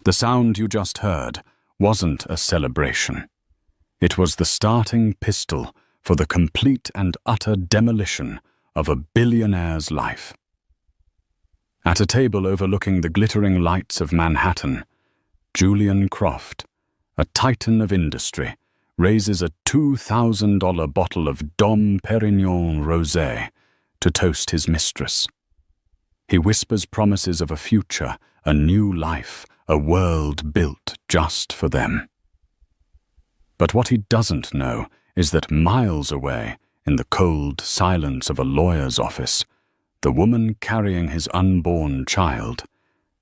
The sound you just heard wasn't a celebration. It was the starting pistol for the complete and utter demolition of a billionaire's life. At a table overlooking the glittering lights of Manhattan, Julian Croft, a titan of industry, raises a $2,000 bottle of Dom Perignon Rosé to toast his mistress. He whispers promises of a future, a new life, a world built just for them. But what he doesn't know is that miles away, in the cold silence of a lawyer's office, the woman carrying his unborn child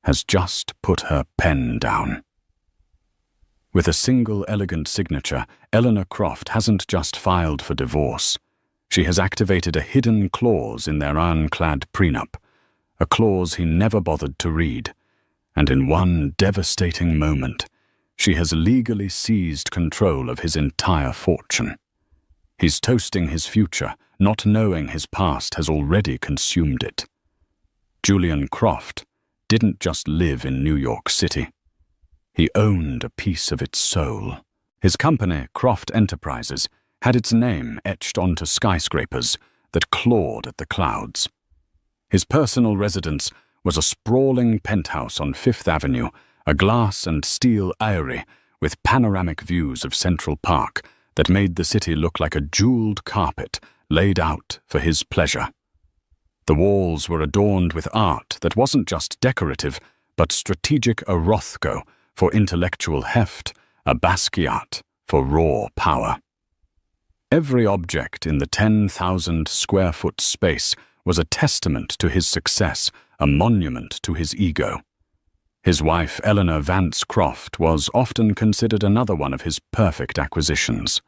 has just put her pen down. With a single elegant signature, Eleanor Croft hasn't just filed for divorce. She has activated a hidden clause in their ironclad prenup, a clause he never bothered to read, and in one devastating moment, she has legally seized control of his entire fortune. He's toasting his future, not knowing his past has already consumed it. Julian Croft didn't just live in New York City. He owned a piece of its soul. His company, Croft Enterprises, had its name etched onto skyscrapers that clawed at the clouds. His personal residence was a sprawling penthouse on Fifth Avenue, a glass and steel eyrie with panoramic views of Central Park that made the city look like a jeweled carpet laid out for his pleasure. The walls were adorned with art that wasn't just decorative, but strategic Rothko for intellectual heft, a Basquiat for raw power. Every object in the 10,000 square foot space was a testament to his success, a monument to his ego. His wife, Eleanor Vance Croft, was often considered another one of his perfect acquisitions.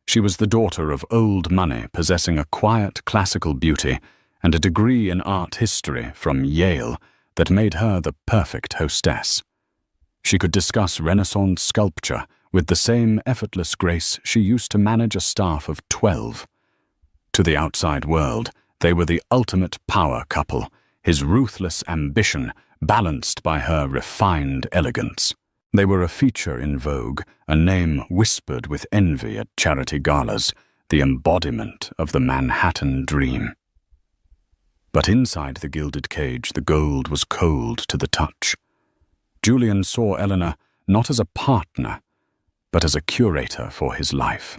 She was the daughter of old money, possessing a quiet classical beauty and a degree in art history from Yale that made her the perfect hostess. She could discuss Renaissance sculpture with the same effortless grace she used to manage a staff of 12. To the outside world, they were the ultimate power couple, his ruthless ambition balanced by her refined elegance. They were a feature in Vogue, a name whispered with envy at charity galas, the embodiment of the Manhattan dream. But inside the gilded cage, the gold was cold to the touch. Julian saw Eleanor not as a partner, but as a curator for his life.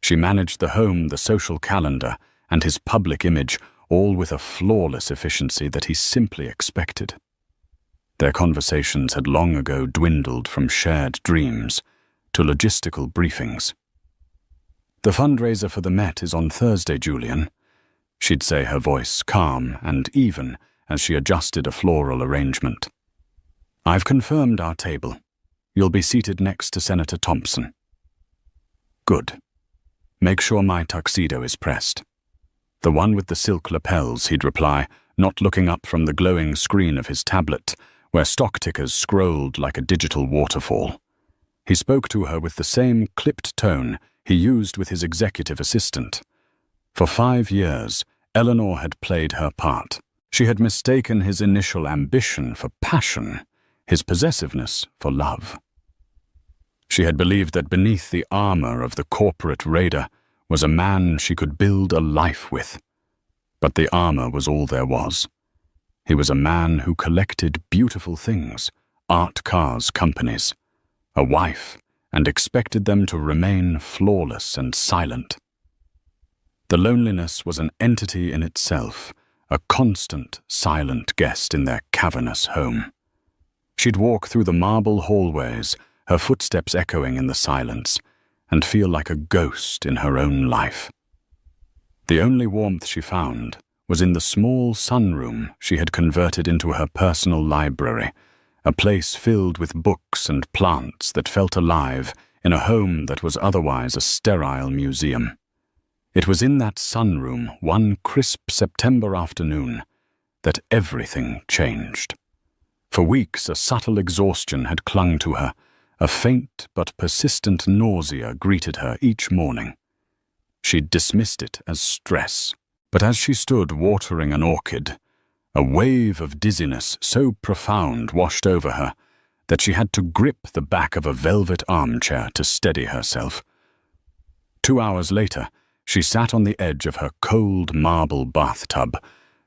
She managed the home, the social calendar, and his public image, all with a flawless efficiency that he simply expected. Their conversations had long ago dwindled from shared dreams to logistical briefings. "The fundraiser for the Met is on Thursday, Julian," she'd say, her voice calm and even as she adjusted a floral arrangement. "I've confirmed our table. You'll be seated next to Senator Thompson." "Good. Make sure my tuxedo is pressed." "The one with the silk lapels," he'd reply, not looking up from the glowing screen of his tablet, where stock tickers scrolled like a digital waterfall. He spoke to her with the same clipped tone he used with his executive assistant. For 5 years, Eleanor had played her part. She had mistaken his initial ambition for passion, his possessiveness for love. She had believed that beneath the armor of the corporate raider was a man she could build a life with. But the armor was all there was. He was a man who collected beautiful things, art cars companies, a wife, and expected them to remain flawless and silent. The loneliness was an entity in itself, a constant, silent guest in their cavernous home. She'd walk through the marble hallways, her footsteps echoing in the silence, and feel like a ghost in her own life. The only warmth she found was in the small sunroom she had converted into her personal library, a place filled with books and plants that felt alive in a home that was otherwise a sterile museum. It was in that sunroom, one crisp September afternoon, that everything changed. For weeks, a subtle exhaustion had clung to her. A faint but persistent nausea greeted her each morning. She'd dismissed it as stress, but as she stood watering an orchid, a wave of dizziness so profound washed over her that she had to grip the back of a velvet armchair to steady herself. 2 hours later, she sat on the edge of her cold marble bathtub,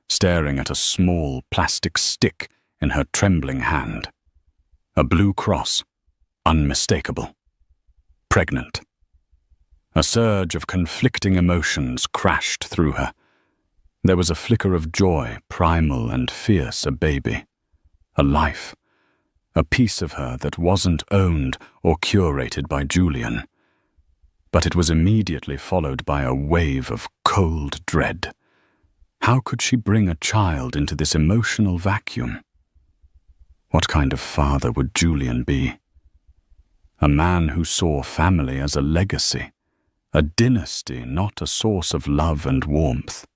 staring at a small plastic stick in her trembling hand. A blue cross, unmistakable. Pregnant. A surge of conflicting emotions crashed through her. There was a flicker of joy, primal and fierce, a baby. A life. A piece of her that wasn't owned or curated by Julian. But it was immediately followed by a wave of cold dread. How could she bring a child into this emotional vacuum? What kind of father would Julian be? A man who saw family as a legacy, a dynasty, not a source of love and warmth.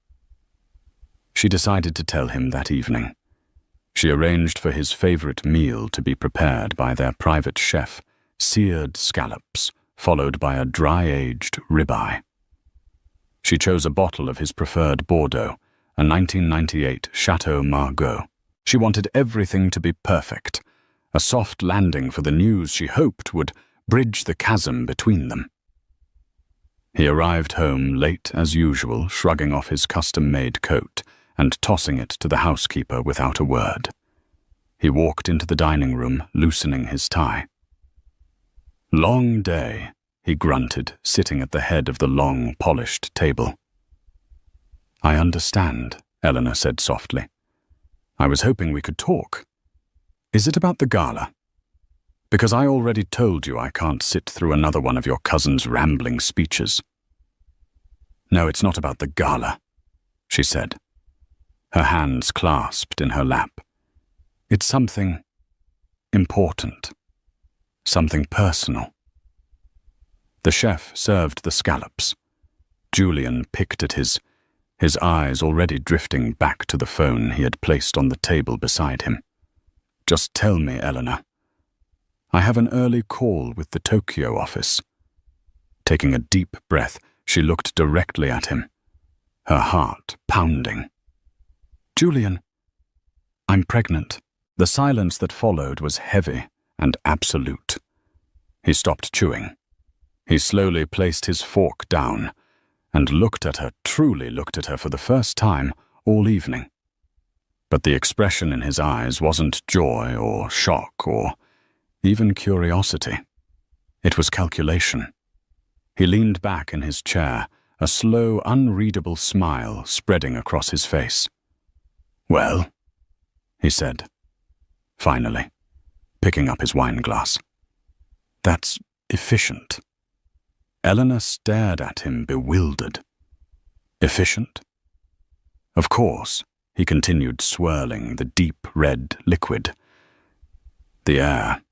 She decided to tell him that evening. She arranged for his favorite meal to be prepared by their private chef, seared scallops, followed by a dry-aged ribeye. She chose a bottle of his preferred Bordeaux, a 1998 Chateau Margaux. She wanted everything to be perfect, a soft landing for the news she hoped would bridge the chasm between them. He arrived home late as usual, shrugging off his custom-made coat and tossing it to the housekeeper without a word. He walked into the dining room, loosening his tie. "Long day," he grunted, sitting at the head of the long, polished table. "I understand," Eleanor said softly. "I was hoping we could talk. Is it about the gala? Because I already told you I can't sit through another one of your cousin's rambling speeches." "No, it's not about the gala," she said, her hands clasped in her lap. "It's something important, something personal." The chef served the scallops. Julian picked at his eyes already drifting back to the phone he had placed on the table beside him. "Just tell me, Eleanor. I have an early call with the Tokyo office." Taking a deep breath, she looked directly at him, her heart pounding. "Julian, I'm pregnant." The silence that followed was heavy and absolute. He stopped chewing. He slowly placed his fork down and truly looked at her for the first time all evening. But the expression in his eyes wasn't joy or shock or even curiosity. It was calculation. He leaned back in his chair, a slow, unreadable smile spreading across his face. "Well," he said, finally, picking up his wineglass. "That's efficient." Eleanor stared at him, bewildered. "Efficient?" "Of course," he continued, swirling the deep red liquid. "The air.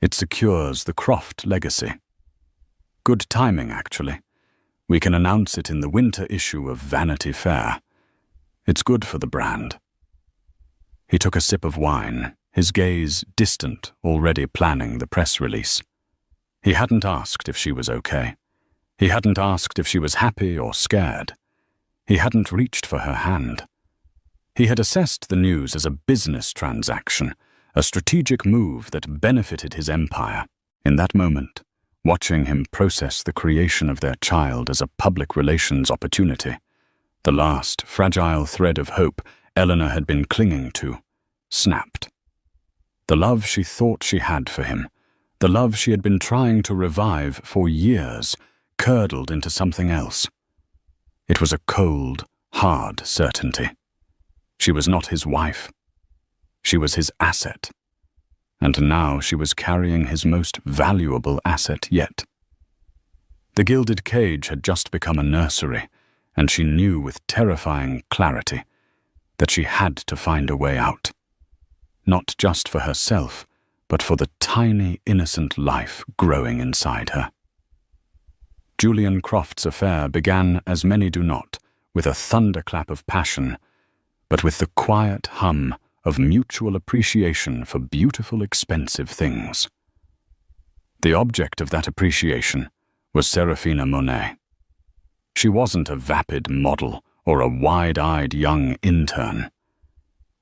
It secures the Croft legacy. Good timing, actually. We can announce it in the winter issue of Vanity Fair. It's good for the brand." He took a sip of wine, his gaze distant, already planning the press release. He hadn't asked if she was okay. He hadn't asked if she was happy or scared. He hadn't reached for her hand. He had assessed the news as a business transaction, a strategic move that benefited his empire. In that moment, watching him process the creation of their child as a public relations opportunity, the last fragile thread of hope Eleanor had been clinging to, snapped. The love she thought she had for him, the love she had been trying to revive for years, curdled into something else. It was a cold, hard certainty. She was not his wife. She was his asset. And now she was carrying his most valuable asset yet. The gilded cage had just become a nursery, and she knew with terrifying clarity that she had to find a way out. Not just for herself, but for the tiny, innocent life growing inside her. Julian Croft's affair began, as many do not, with a thunderclap of passion, but with the quiet hum of mutual appreciation for beautiful, expensive things. The object of that appreciation was Serafina Monet. She wasn't a vapid model or a wide-eyed young intern.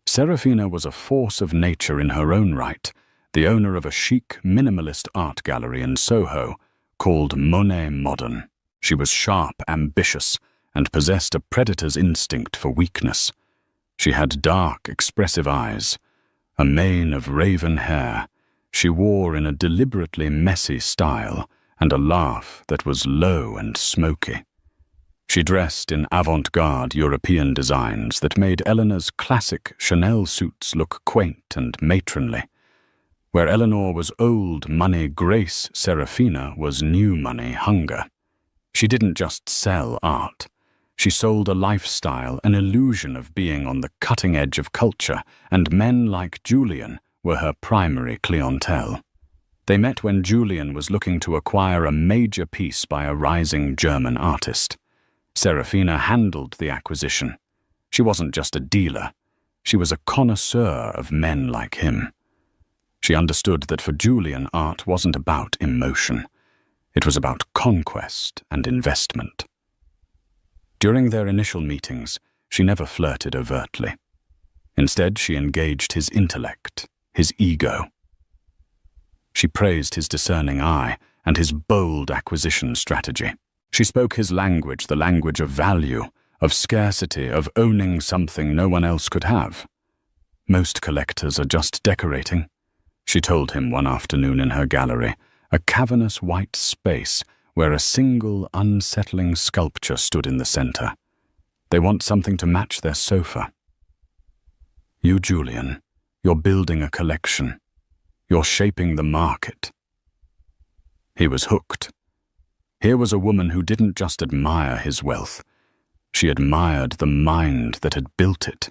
Serafina was a force of nature in her own right, the owner of a chic, minimalist art gallery in Soho called Monet Modern. She was sharp, ambitious, and possessed a predator's instinct for weakness. She had dark, expressive eyes, a mane of raven hair. She wore in a deliberately messy style, and a laugh that was low and smoky. She dressed in avant-garde European designs that made Eleanor's classic Chanel suits look quaint and matronly. Where Eleanor was old money grace, Serafina was new money hunger. She didn't just sell art. She sold a lifestyle, an illusion of being on the cutting edge of culture, and men like Julian were her primary clientele. They met when Julian was looking to acquire a major piece by a rising German artist. Serafina handled the acquisition. She wasn't just a dealer. She was a connoisseur of men like him. She understood that for Julian, art wasn't about emotion. It was about conquest and investment. During their initial meetings, she never flirted overtly. Instead, she engaged his intellect, his ego. She praised his discerning eye and his bold acquisition strategy. She spoke his language, the language of value, of scarcity, of owning something no one else could have. Most collectors are just decorating, she told him one afternoon in her gallery, a cavernous white space where a single unsettling sculpture stood in the center. They want something to match their sofa. You, Julian, you're building a collection. You're shaping the market. He was hooked. Here was a woman who didn't just admire his wealth. She admired the mind that had built it.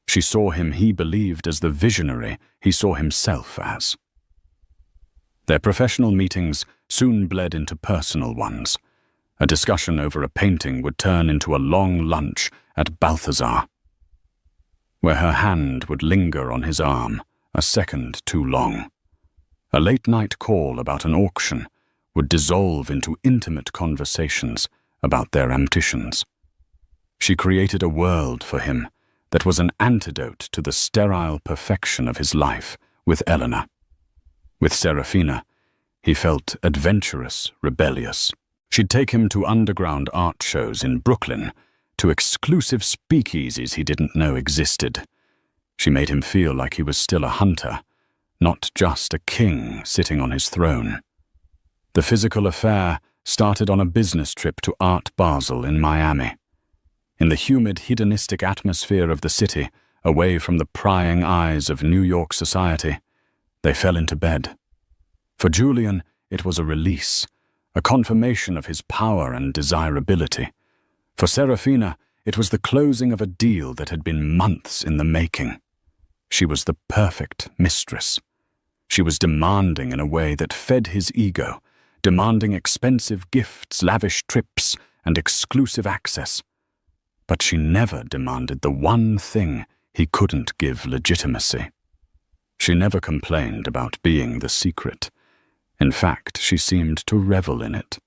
She saw him, he believed, as the visionary he saw himself as. Their professional meetings soon bled into personal ones. A discussion over a painting would turn into a long lunch at Balthazar, where her hand would linger on his arm, a second too long. A late-night call about an auction would dissolve into intimate conversations about their ambitions. She created a world for him that was an antidote to the sterile perfection of his life with Eleanor. With Serafina, he felt adventurous, rebellious. She'd take him to underground art shows in Brooklyn, to exclusive speakeasies he didn't know existed. She made him feel like he was still a hunter, not just a king sitting on his throne. The physical affair started on a business trip to Art Basel in Miami. In the humid, hedonistic atmosphere of the city, away from the prying eyes of New York society, they fell into bed. For Julian, it was a release, a confirmation of his power and desirability. For Serafina, it was the closing of a deal that had been months in the making. She was the perfect mistress. She was demanding in a way that fed his ego, demanding expensive gifts, lavish trips, and exclusive access. But she never demanded the one thing he couldn't give legitimacy. She never complained about being the secret. In fact, she seemed to revel in it.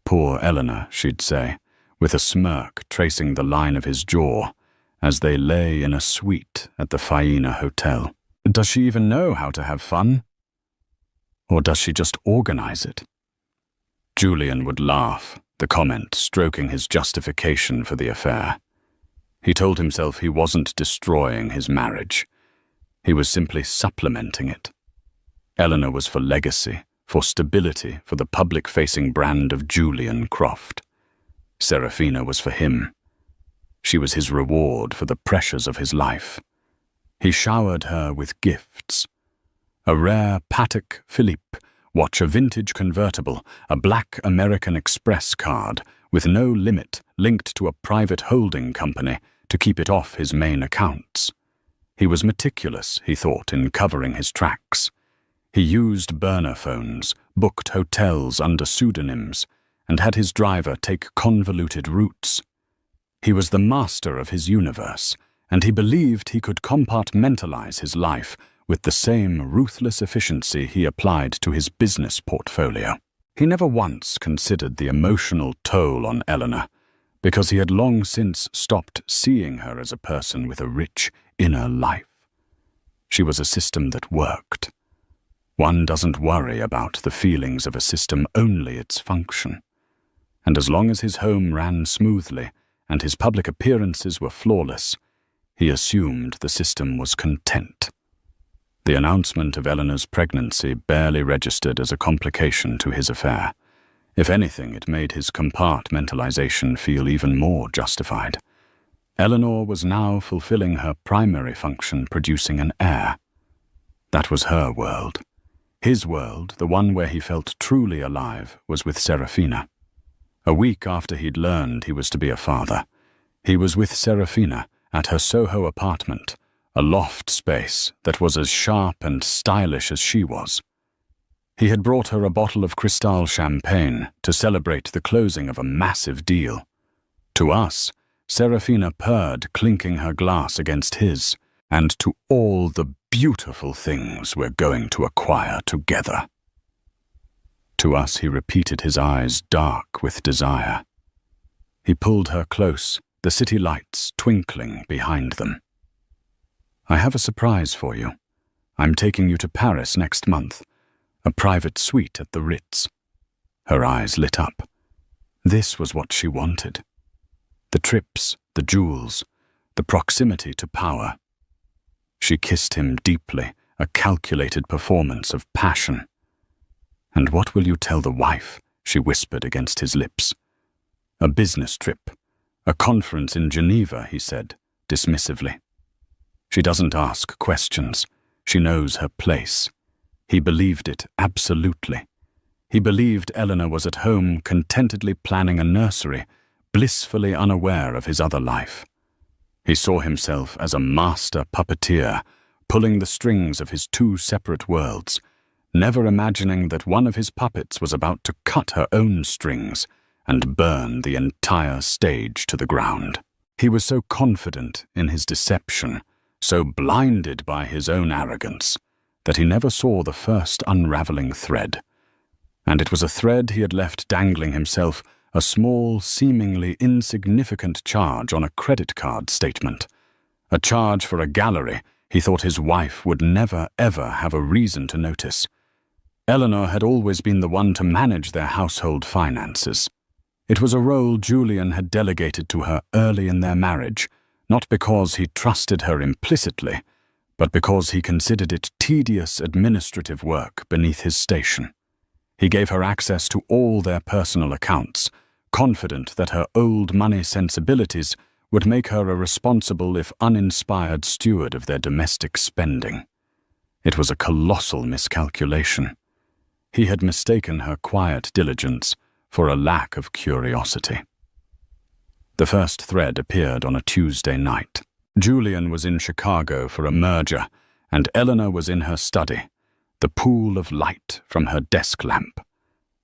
Poor Eleanor, she'd say, with a smirk tracing the line of his jaw, as they lay in a suite at the Faena Hotel. Does she even know how to have fun? Or does she just organize it? Julian would laugh, the comment stroking his justification for the affair. He told himself he wasn't destroying his marriage. He was simply supplementing it. Eleanor was for legacy, for stability, for the public-facing brand of Julian Croft. Serafina was for him. She was his reward for the pressures of his life. He showered her with gifts. A rare Patek Philippe watch, a vintage convertible, a black American Express card with no limit linked to a private holding company to keep it off his main accounts. He was meticulous, he thought, in covering his tracks. He used burner phones, booked hotels under pseudonyms, and had his driver take convoluted routes. He was the master of his universe, and he believed he could compartmentalize his life with the same ruthless efficiency he applied to his business portfolio. He never once considered the emotional toll on Eleanor, because he had long since stopped seeing her as a person with a rich inner life. She was a system that worked, One doesn't worry about the feelings of a system, only its function. And as long as his home ran smoothly and his public appearances were flawless, he assumed the system was content. The announcement of Eleanor's pregnancy barely registered as a complication to his affair. If anything, it made his compartmentalization feel even more justified. Eleanor was now fulfilling her primary function, producing an heir. That was her world. His world, the one where he felt truly alive, was with Serafina. A week after he'd learned he was to be a father, he was with Serafina at her Soho apartment, a loft space that was as sharp and stylish as she was. He had brought her a bottle of Cristal champagne to celebrate the closing of a massive deal. To us, Serafina purred, clinking her glass against his, and to all the beautiful things we're going to acquire together. To us, he repeated, his eyes dark with desire. He pulled her close, the city lights twinkling behind them. I have a surprise for you. I'm taking you to Paris next month, a private suite at the Ritz. Her eyes lit up. This was what she wanted. The trips, the jewels, the proximity to power. She kissed him deeply, a calculated performance of passion. "And what will you tell the wife?" she whispered against his lips. "A business trip. A conference in Geneva," he said, dismissively. She doesn't ask questions. She knows her place. He believed it absolutely. He believed Eleanor was at home, contentedly planning a nursery, blissfully unaware of his other life. He saw himself as a master puppeteer, pulling the strings of his two separate worlds, never imagining that one of his puppets was about to cut her own strings and burn the entire stage to the ground. He was so confident in his deception, so blinded by his own arrogance, that he never saw the first unraveling thread. And it was a thread he had left dangling himself, a small, seemingly insignificant charge on a credit card statement. A charge for a gallery he thought his wife would never, ever have a reason to notice. Eleanor had always been the one to manage their household finances. It was a role Julian had delegated to her early in their marriage, not because he trusted her implicitly, but because he considered it tedious administrative work beneath his station. He gave her access to all their personal accounts, confident that her old money sensibilities would make her a responsible if uninspired steward of their domestic spending. It was a colossal miscalculation. He had mistaken her quiet diligence for a lack of curiosity. The first thread appeared on a Tuesday night. Julian was in Chicago for a merger, and Eleanor was in her study, the pool of light from her desk lamp,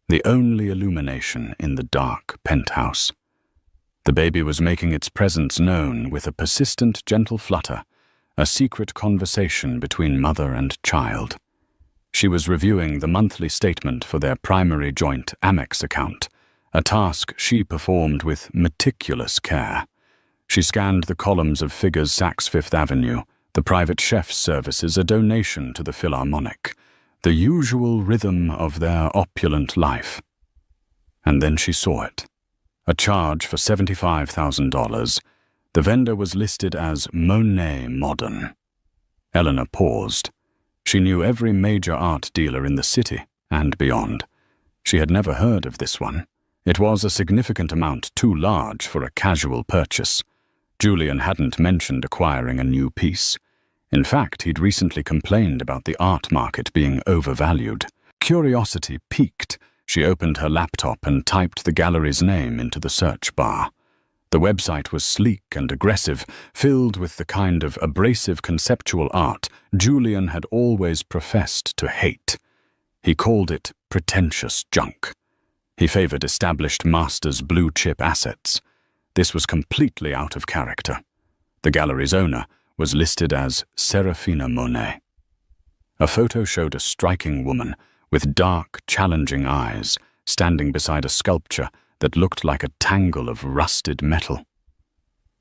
the only illumination in the dark penthouse. The baby was making its presence known with a persistent, gentle flutter, a secret conversation between mother and child. She was reviewing the monthly statement for their primary joint Amex account, a task she performed with meticulous care. She scanned the columns of figures Saks Fifth Avenue, the private chef's services, a donation to the Philharmonic, the usual rhythm of their opulent life. And then she saw it. A charge for $75,000. The vendor was listed as Monet Modern. Eleanor paused. She knew every major art dealer in the city and beyond. She had never heard of this one. It was a significant amount too large for a casual purchase. Julian hadn't mentioned acquiring a new piece. In fact, he'd recently complained about the art market being overvalued. Curiosity piqued. She opened her laptop and typed the gallery's name into the search bar. The website was sleek and aggressive, filled with the kind of abrasive conceptual art Julian had always professed to hate. He called it pretentious junk. He favored established masters' blue-chip assets. This was completely out of character. The gallery's owner was listed as Serafina Monet. A photo showed a striking woman with dark, challenging eyes standing beside a sculpture that looked like a tangle of rusted metal.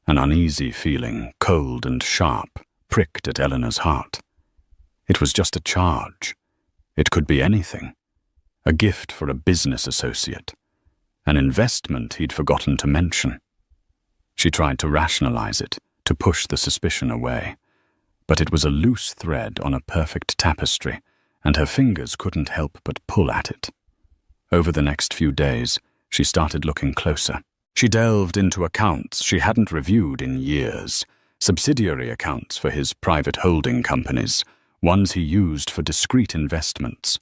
An uneasy feeling, cold and sharp, pricked at Eleanor's heart. It was just a charge. It could be anything. A gift for a business associate. An investment he'd forgotten to mention. She tried to rationalize it, to push the suspicion away. But it was a loose thread on a perfect tapestry, and her fingers couldn't help but pull at it. Over the next few days, she started looking closer. She delved into accounts she hadn't reviewed in years, subsidiary accounts for his private holding companies, ones he used for discrete investments.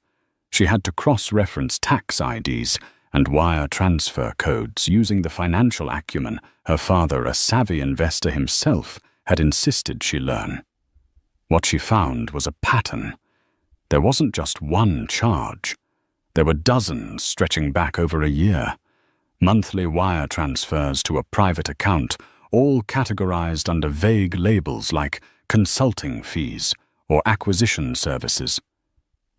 She had to cross-reference tax IDs and wire transfer codes using the financial acumen her father, a savvy investor himself, had insisted she learn. What she found was a pattern. There wasn't just one charge. There were dozens stretching back over a year. Monthly wire transfers to a private account, all categorized under vague labels like consulting fees or acquisition services.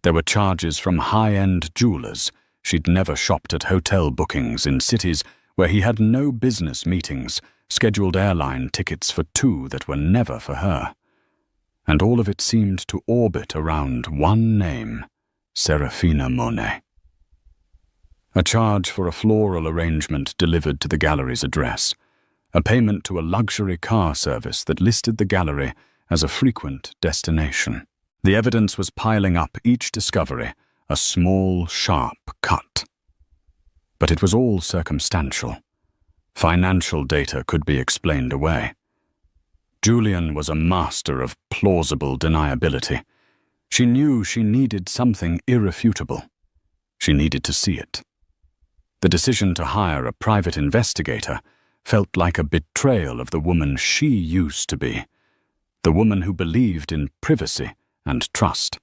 There were charges from high-end jewelers. She'd never shopped at hotel bookings in cities where he had no business meetings, scheduled airline tickets for two that were never for her. And all of it seemed to orbit around one name, Serafina Monet. A charge for a floral arrangement delivered to the gallery's address. A payment to a luxury car service that listed the gallery as a frequent destination. The evidence was piling up each discovery, a small, sharp cut. But it was all circumstantial. Financial data could be explained away. Julian was a master of plausible deniability. She knew she needed something irrefutable. She needed to see it. The decision to hire a private investigator felt like a betrayal of the woman she used to be, the woman who believed in privacy and trust.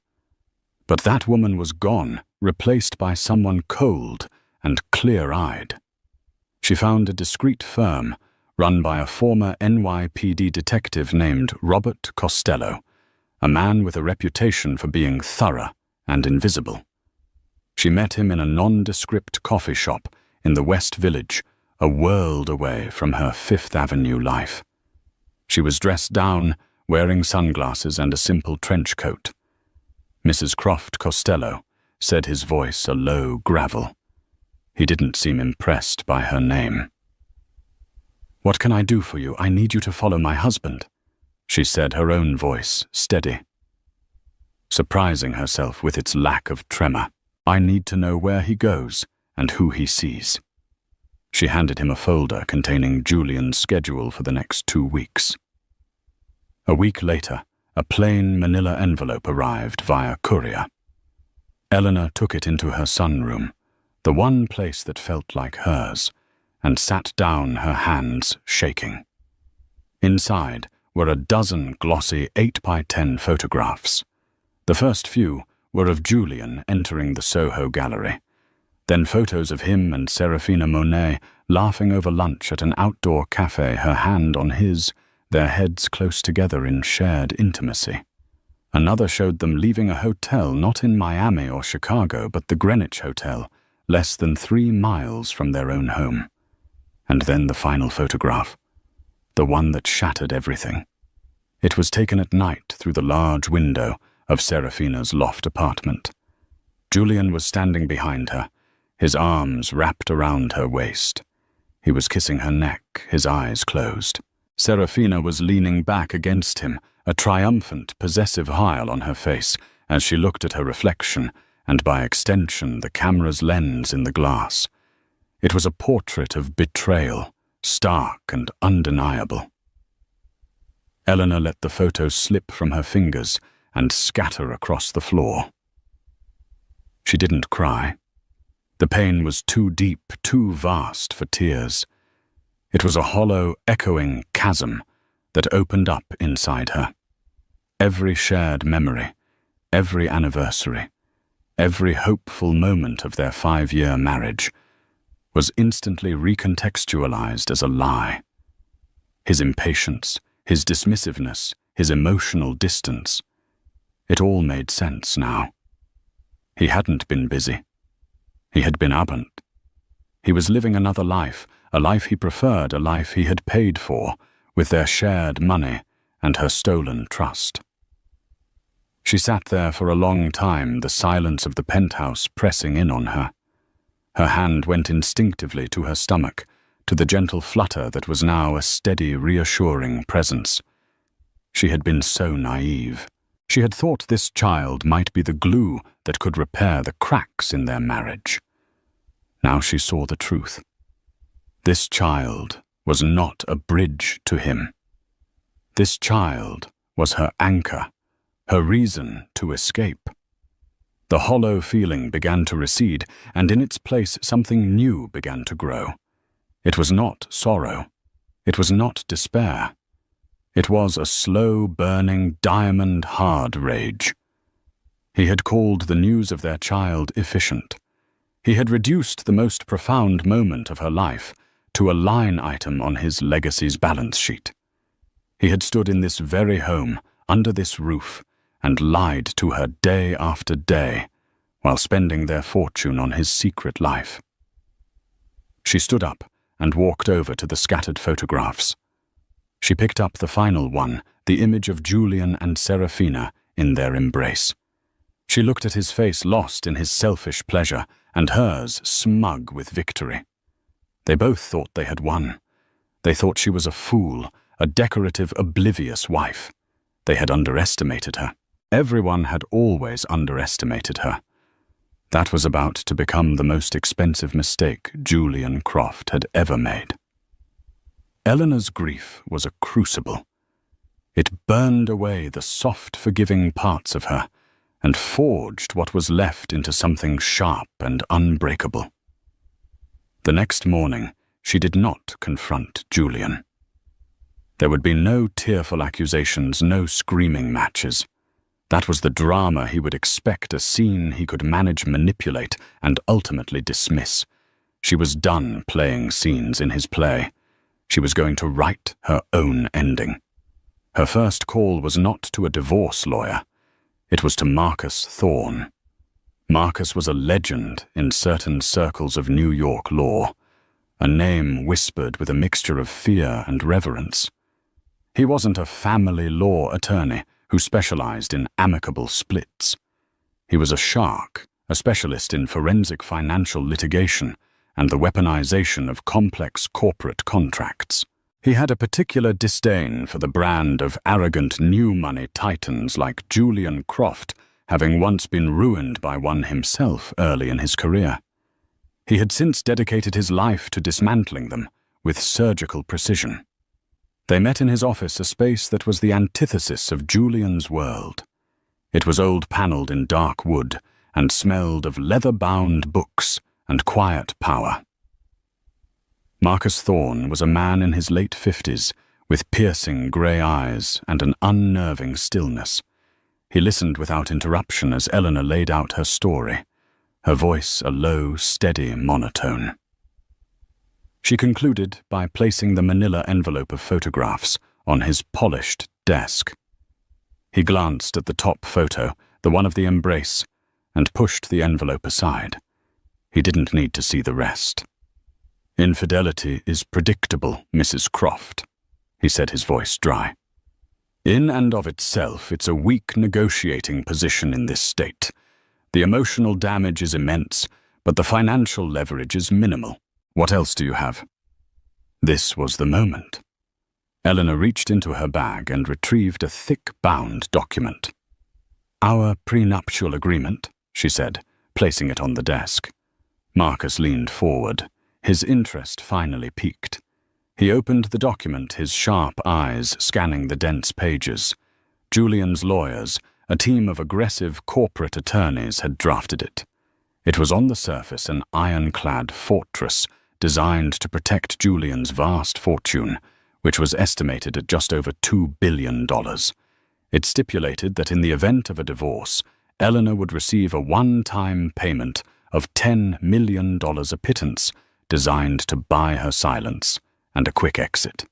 But that woman was gone, replaced by someone cold and clear-eyed. She found a discreet firm run by a former NYPD detective named Robert Costello, a man with a reputation for being thorough and invisible. She met him in a nondescript coffee shop in the West Village, a world away from her Fifth Avenue life. She was dressed down, wearing sunglasses and a simple trench coat. Mrs. Croft Costello, said his voice a low gravel. He didn't seem impressed by her name. "What can I do for you? I need you to follow my husband," she said, her own voice steady. Surprising herself with its lack of tremor. "I need to know where he goes and who he sees." She handed him a folder containing Julian's schedule for the next 2 weeks. A week later, a plain manila envelope arrived via courier. Eleanor took it into her sunroom, the one place that felt like hers, and sat down, her hands shaking. Inside were a dozen glossy 8x10 photographs. The first few were of Julian entering the Soho gallery, then photos of him and Serafina Monet laughing over lunch at an outdoor cafe, her hand on his, their heads close together in shared intimacy. Another showed them leaving a hotel not in Miami or Chicago, but the Greenwich Hotel, less than 3 miles from their own home. And then the final photograph, the one that shattered everything. It was taken at night through the large window of Serafina's loft apartment. Julian was standing behind her, his arms wrapped around her waist. He was kissing her neck, his eyes closed. Serafina was leaning back against him, a triumphant, possessive smile on her face as she looked at her reflection and, by extension, the camera's lens in the glass. It was a portrait of betrayal, stark and undeniable. Eleanor let the photo slip from her fingers and scatter across the floor. She didn't cry. The pain was too deep, too vast for tears. It was a hollow, echoing chasm that opened up inside her. Every shared memory, every anniversary, every hopeful moment of their 5-year marriage was instantly recontextualized as a lie. His impatience, his dismissiveness, his emotional distance. It all made sense now. He hadn't been busy. He had been absent. He was living another life, a life he preferred, a life he had paid for, with their shared money and her stolen trust. She sat there for a long time, the silence of the penthouse pressing in on her. Her hand went instinctively to her stomach, to the gentle flutter that was now a steady, reassuring presence. She had been so naive. She had thought this child might be the glue that could repair the cracks in their marriage. Now she saw the truth. This child was not a bridge to him. This child was her anchor, her reason to escape. The hollow feeling began to recede, and in its place something new began to grow. It was not sorrow. It was not despair. It was a slow-burning, diamond-hard rage. He had called the news of their child efficient. He had reduced the most profound moment of her life to a line item on his legacy's balance sheet. He had stood in this very home, under this roof, and lied to her day after day, while spending their fortune on his secret life. She stood up and walked over to the scattered photographs. She picked up the final one, the image of Julian and Serafina in their embrace. She looked at his face lost in his selfish pleasure, and hers smug with victory. They both thought they had won. They thought she was a fool, a decorative, oblivious wife. They had underestimated her. Everyone had always underestimated her. That was about to become the most expensive mistake Julian Croft had ever made. Eleanor's grief was a crucible. It burned away the soft, forgiving parts of her and forged what was left into something sharp and unbreakable. The next morning, she did not confront Julian. There would be no tearful accusations, no screaming matches. That was the drama he would expect, a scene he could manage, manipulate, and ultimately dismiss. She was done playing scenes in his play. She was going to write her own ending. Her first call was not to a divorce lawyer. It was to Marcus Thorne. Marcus was a legend in certain circles of New York law, a name whispered with a mixture of fear and reverence. He wasn't a family law attorney who specialized in amicable splits. He was a shark, a specialist in forensic financial litigation and the weaponization of complex corporate contracts. He had a particular disdain for the brand of arrogant new money titans like Julian Croft, having once been ruined by one himself early in his career. He had since dedicated his life to dismantling them with surgical precision. They met in his office, a space that was the antithesis of Julian's world. It was old-paneled in dark wood and smelled of leather-bound books and quiet power. Marcus Thorne was a man in his late 50s, with piercing grey eyes and an unnerving stillness. He listened without interruption as Eleanor laid out her story, her voice a low, steady monotone. She concluded by placing the manila envelope of photographs on his polished desk. He glanced at the top photo, the one of the embrace, and pushed the envelope aside. He didn't need to see the rest. "Infidelity is predictable, Mrs. Croft," he said, his voice dry. "In and of itself, it's a weak negotiating position in this state. The emotional damage is immense, but the financial leverage is minimal. What else do you have?" This was the moment. Eleanor reached into her bag and retrieved a thick-bound document. "Our prenuptial agreement," she said, placing it on the desk. Marcus leaned forward. His interest finally peaked. He opened the document, his sharp eyes scanning the dense pages. Julian's lawyers, a team of aggressive corporate attorneys, had drafted it. It was on the surface an ironclad fortress designed to protect Julian's vast fortune, which was estimated at just over $2 billion. It stipulated that in the event of a divorce, Eleanor would receive a one-time payment of $10 million a pittance, designed to buy her silence and a quick exit.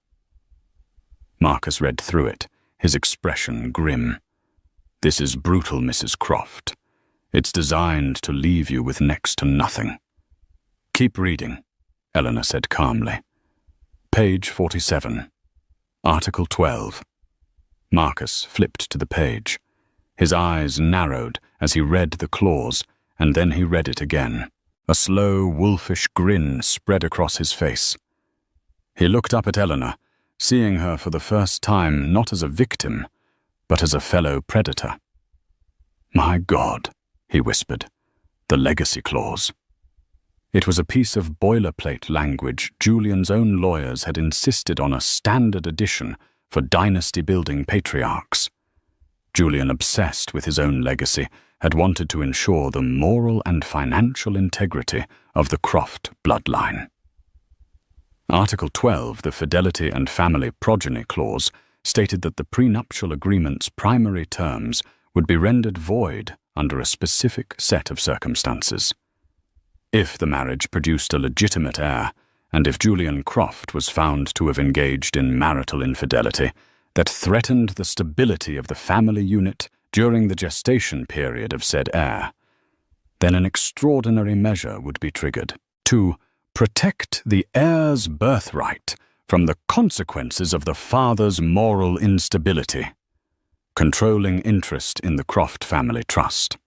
Marcus read through it, his expression grim. "This is brutal, Mrs. Croft. It's designed to leave you with next to nothing." "Keep reading," Eleanor said calmly. Page 47. Article 12. Marcus flipped to the page. His eyes narrowed as he read the clause, and then he read it again. A slow, wolfish grin spread across his face. He looked up at Eleanor, seeing her for the first time not as a victim, but as a fellow predator. "My God," he whispered, "the legacy clause." It was a piece of boilerplate language Julian's own lawyers had insisted on a standard edition for dynasty-building patriarchs. Julian, obsessed with his own legacy, had wanted to ensure the moral and financial integrity of the Croft bloodline. Article 12, the Fidelity and Family Progeny Clause, stated that the prenuptial agreement's primary terms would be rendered void under a specific set of circumstances. If the marriage produced a legitimate heir, and if Julian Croft was found to have engaged in marital infidelity that threatened the stability of the family unit during the gestation period of said heir, then an extraordinary measure would be triggered to protect the heir's birthright from the consequences of the father's moral instability, controlling interest in the Croft family trust.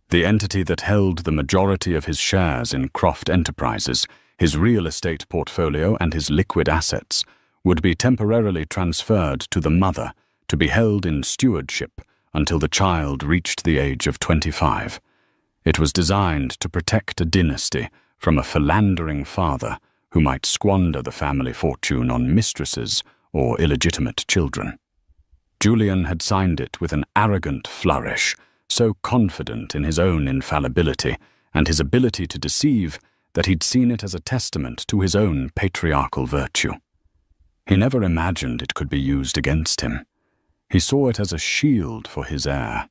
The entity that held the majority of his shares in Croft Enterprises, his real estate portfolio and his liquid assets would be temporarily transferred to the mother to be held in stewardship until the child reached the age of 25. It was designed to protect a dynasty from a philandering father who might squander the family fortune on mistresses or illegitimate children. Julian had signed it with an arrogant flourish, so confident in his own infallibility and his ability to deceive that he'd seen it as a testament to his own patriarchal virtue. He never imagined it could be used against him. He saw it as a shield for his heir.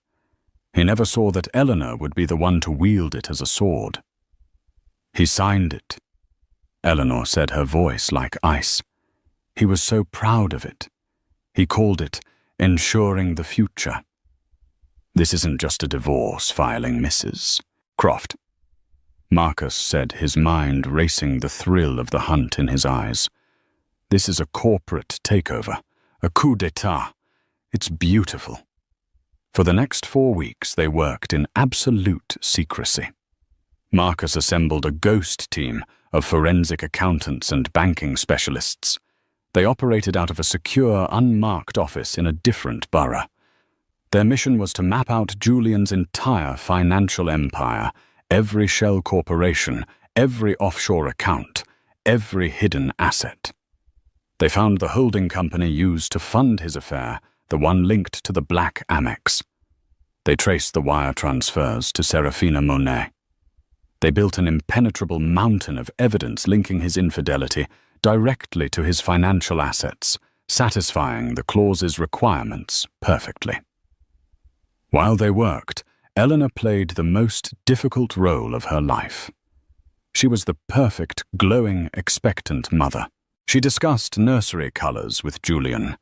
He never saw that Eleanor would be the one to wield it as a sword. He signed it. Eleanor said, her voice like ice. He was so proud of it. He called it ensuring the future. "This isn't just a divorce filing, Mrs. Croft," Marcus said, his mind racing, the thrill of the hunt in his eyes. "This is a corporate takeover, a coup d'etat. It's beautiful." For the next 4 weeks, they worked in absolute secrecy. Marcus assembled a ghost team of forensic accountants and banking specialists. They operated out of a secure, unmarked office in a different borough. Their mission was to map out Julian's entire financial empire, every shell corporation, every offshore account, every hidden asset. They found the holding company used to fund his affair, the one linked to the Black Amex. They traced the wire transfers to Serafina Monet. They built an impenetrable mountain of evidence linking his infidelity directly to his financial assets, satisfying the clause's requirements perfectly. While they worked, Eleanor played the most difficult role of her life. She was the perfect, glowing, expectant mother. She discussed nursery colors with Julian,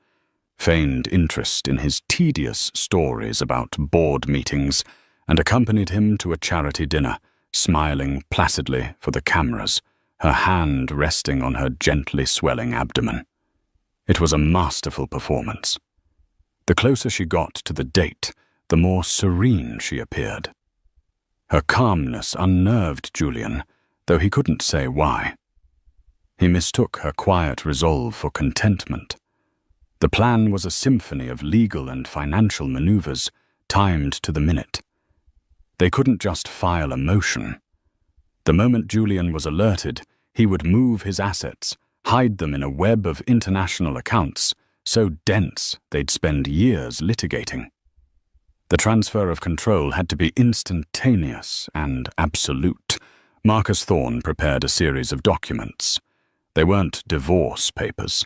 feigned interest in his tedious stories about board meetings, and accompanied him to a charity dinner, smiling placidly for the cameras, her hand resting on her gently swelling abdomen. It was a masterful performance. The closer she got to the date, the more serene she appeared. Her calmness unnerved Julian, though he couldn't say why. He mistook her quiet resolve for contentment. The plan was a symphony of legal and financial maneuvers, timed to the minute. They couldn't just file a motion. The moment Julian was alerted, he would move his assets, hide them in a web of international accounts, so dense they'd spend years litigating. The transfer of control had to be instantaneous and absolute. Marcus Thorne prepared a series of documents. They weren't divorce papers.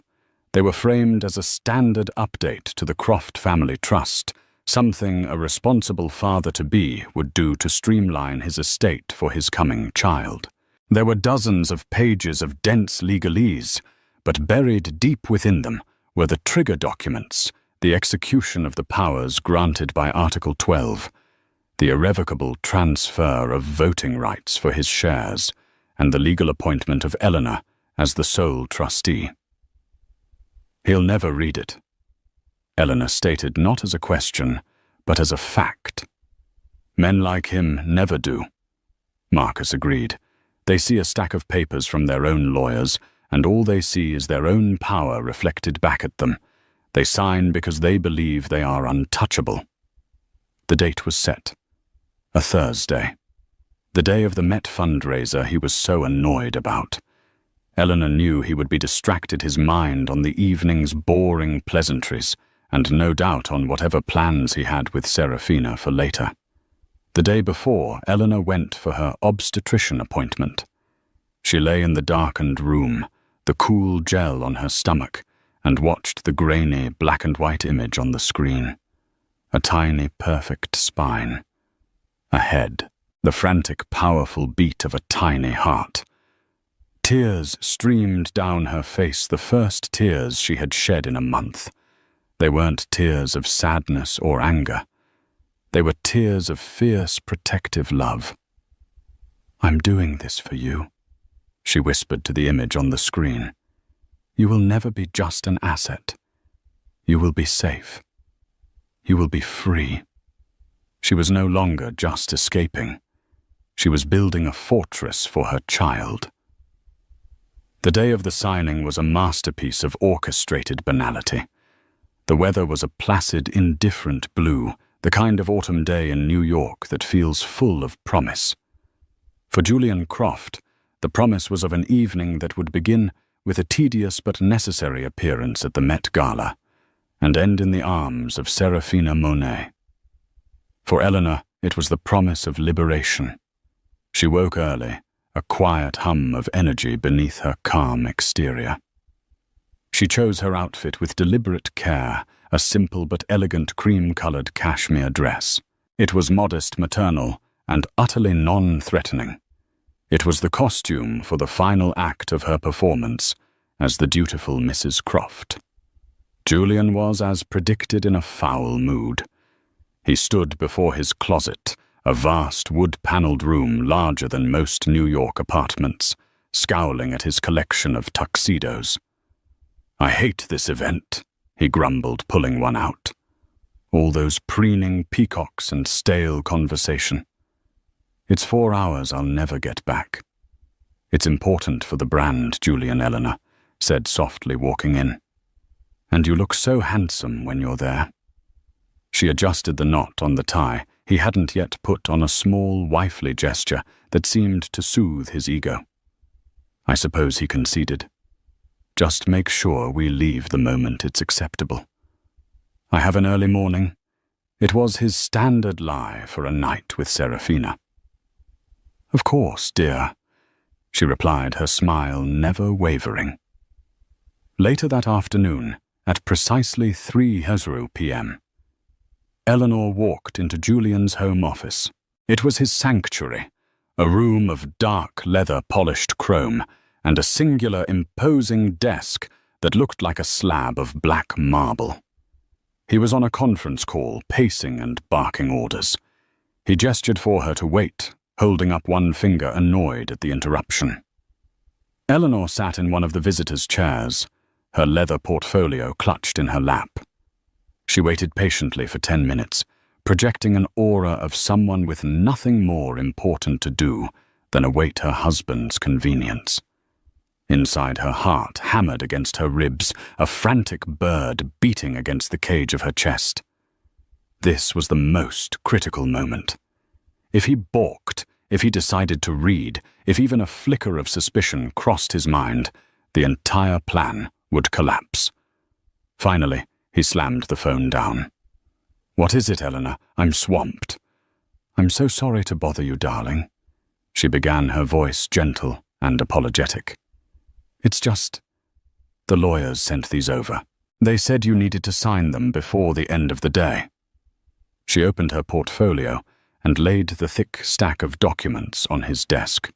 They were framed as a standard update to the Croft family trust, something a responsible father-to-be would do to streamline his estate for his coming child. There were dozens of pages of dense legalese, but buried deep within them were the trigger documents, the execution of the powers granted by Article 12, the irrevocable transfer of voting rights for his shares, and the legal appointment of Eleanor as the sole trustee. "He'll never read it," Eleanor stated, not as a question, but as a fact. Men like him never do. Marcus agreed. They see a stack of papers from their own lawyers, and all they see is their own power reflected back at them. They sign because they believe they are untouchable. The date was set. A Thursday. The day of the Met fundraiser he was so annoyed about. Eleanor knew he would be distracted his mind on the evening's boring pleasantries, and no doubt on whatever plans he had with Serafina for later. The day before, Eleanor went for her obstetrician appointment. She lay in the darkened room, the cool gel on her stomach, and watched the grainy black and white image on the screen. A tiny, perfect spine. A head, the frantic, powerful beat of a tiny heart. Tears streamed down her face, the first tears she had shed in a month. They weren't tears of sadness or anger. They were tears of fierce, protective love. "I'm doing this for you," she whispered to the image on the screen. "You will never be just an asset. You will be safe. You will be free." She was no longer just escaping. She was building a fortress for her child. The day of the signing was a masterpiece of orchestrated banality. The weather was a placid, indifferent blue, the kind of autumn day in New York that feels full of promise. For Julian Croft, the promise was of an evening that would begin with a tedious but necessary appearance at the Met Gala, and end in the arms of Serafina Monet. For Eleanor, it was the promise of liberation. She woke early, a quiet hum of energy beneath her calm exterior. She chose her outfit with deliberate care, a simple but elegant cream-colored cashmere dress. It was modest, maternal, and utterly non-threatening. It was the costume for the final act of her performance as the dutiful Mrs. Croft. Julian was, as predicted, in a foul mood. He stood before his closet, a vast wood-paneled room larger than most New York apartments, scowling at his collection of tuxedos. "I hate this event," he grumbled, pulling one out. "All those preening peacocks and stale conversation. It's 4 hours I'll never get back." "It's important for the brand," Julian Eleanor said softly, walking in. "And you look so handsome when you're there." She adjusted the knot on the tie. He hadn't yet put on a small, wifely gesture that seemed to soothe his ego. I suppose he conceded. "Just make sure we leave the moment it's acceptable. I have an early morning." It was his standard lie for a night with Serafina. "Of course, dear," she replied, her smile never wavering. Later that afternoon, at precisely 3:00 p.m., Eleanor walked into Julian's home office. It was his sanctuary, a room of dark leather-polished chrome and a singular imposing desk that looked like a slab of black marble. He was on a conference call, pacing and barking orders. He gestured for her to wait, holding up one finger, annoyed at the interruption. Eleanor sat in one of the visitors' chairs, her leather portfolio clutched in her lap. She waited patiently for 10 minutes, projecting an aura of someone with nothing more important to do than await her husband's convenience. Inside, her heart hammered against her ribs, a frantic bird beating against the cage of her chest. This was the most critical moment. If he balked, if he decided to read, if even a flicker of suspicion crossed his mind, the entire plan would collapse. Finally, he slammed the phone down. "What is it, Eleanor? I'm swamped." "I'm so sorry to bother you, darling." She began, her voice gentle and apologetic. "It's just, the lawyers sent these over. They said you needed to sign them before the end of the day." She opened her portfolio and laid the thick stack of documents on his desk.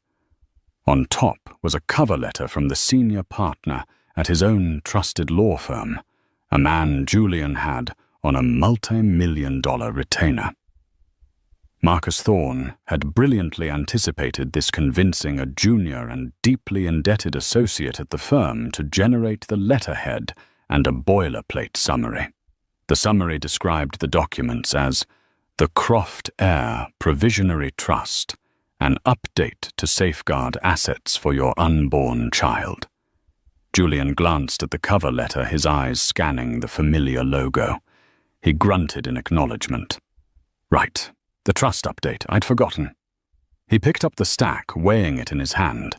On top was a cover letter from the senior partner at his own trusted law firm, a man Julian had on a multi-million-dollar retainer. Marcus Thorne had brilliantly anticipated this, convincing a junior and deeply indebted associate at the firm to generate the letterhead and a boilerplate summary. The summary described the documents as the Croft Heir Provisionary Trust, an update to safeguard assets for your unborn child. Julian glanced at the cover letter, his eyes scanning the familiar logo. He grunted in acknowledgement. Right, the trust update, I'd forgotten. He picked up the stack, weighing it in his hand,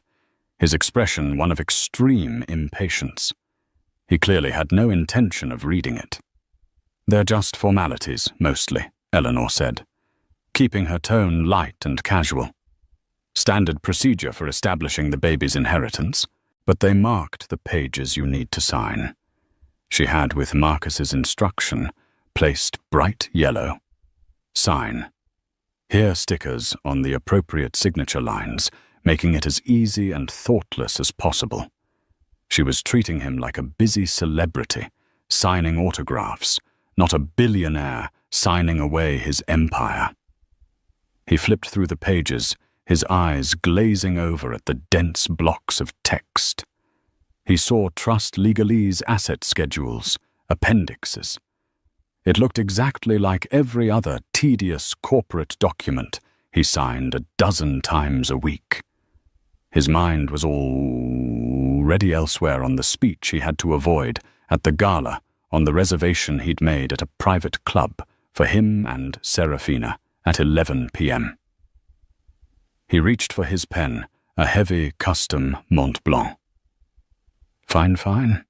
his expression one of extreme impatience. He clearly had no intention of reading it. They're just formalities, mostly, Eleanor said, keeping her tone light and casual. Standard procedure for establishing the baby's inheritance, but they marked the pages you need to sign. She had, with Marcus's instruction, placed bright yellow. Sign. Here stickers on the appropriate signature lines, making it as easy and thoughtless as possible. She was treating him like a busy celebrity, signing autographs, not a billionaire signing away his empire. He flipped through the pages, his eyes glazing over at the dense blocks of text. He saw trust legalese asset schedules, appendixes. It looked exactly like every other tedious corporate document he signed a dozen times a week. His mind was already elsewhere on the speech he had to avoid at the gala on the reservation he'd made at a private club for him and Serafina at 11 p.m. He reached for his pen, a heavy custom Mont Blanc. Fine.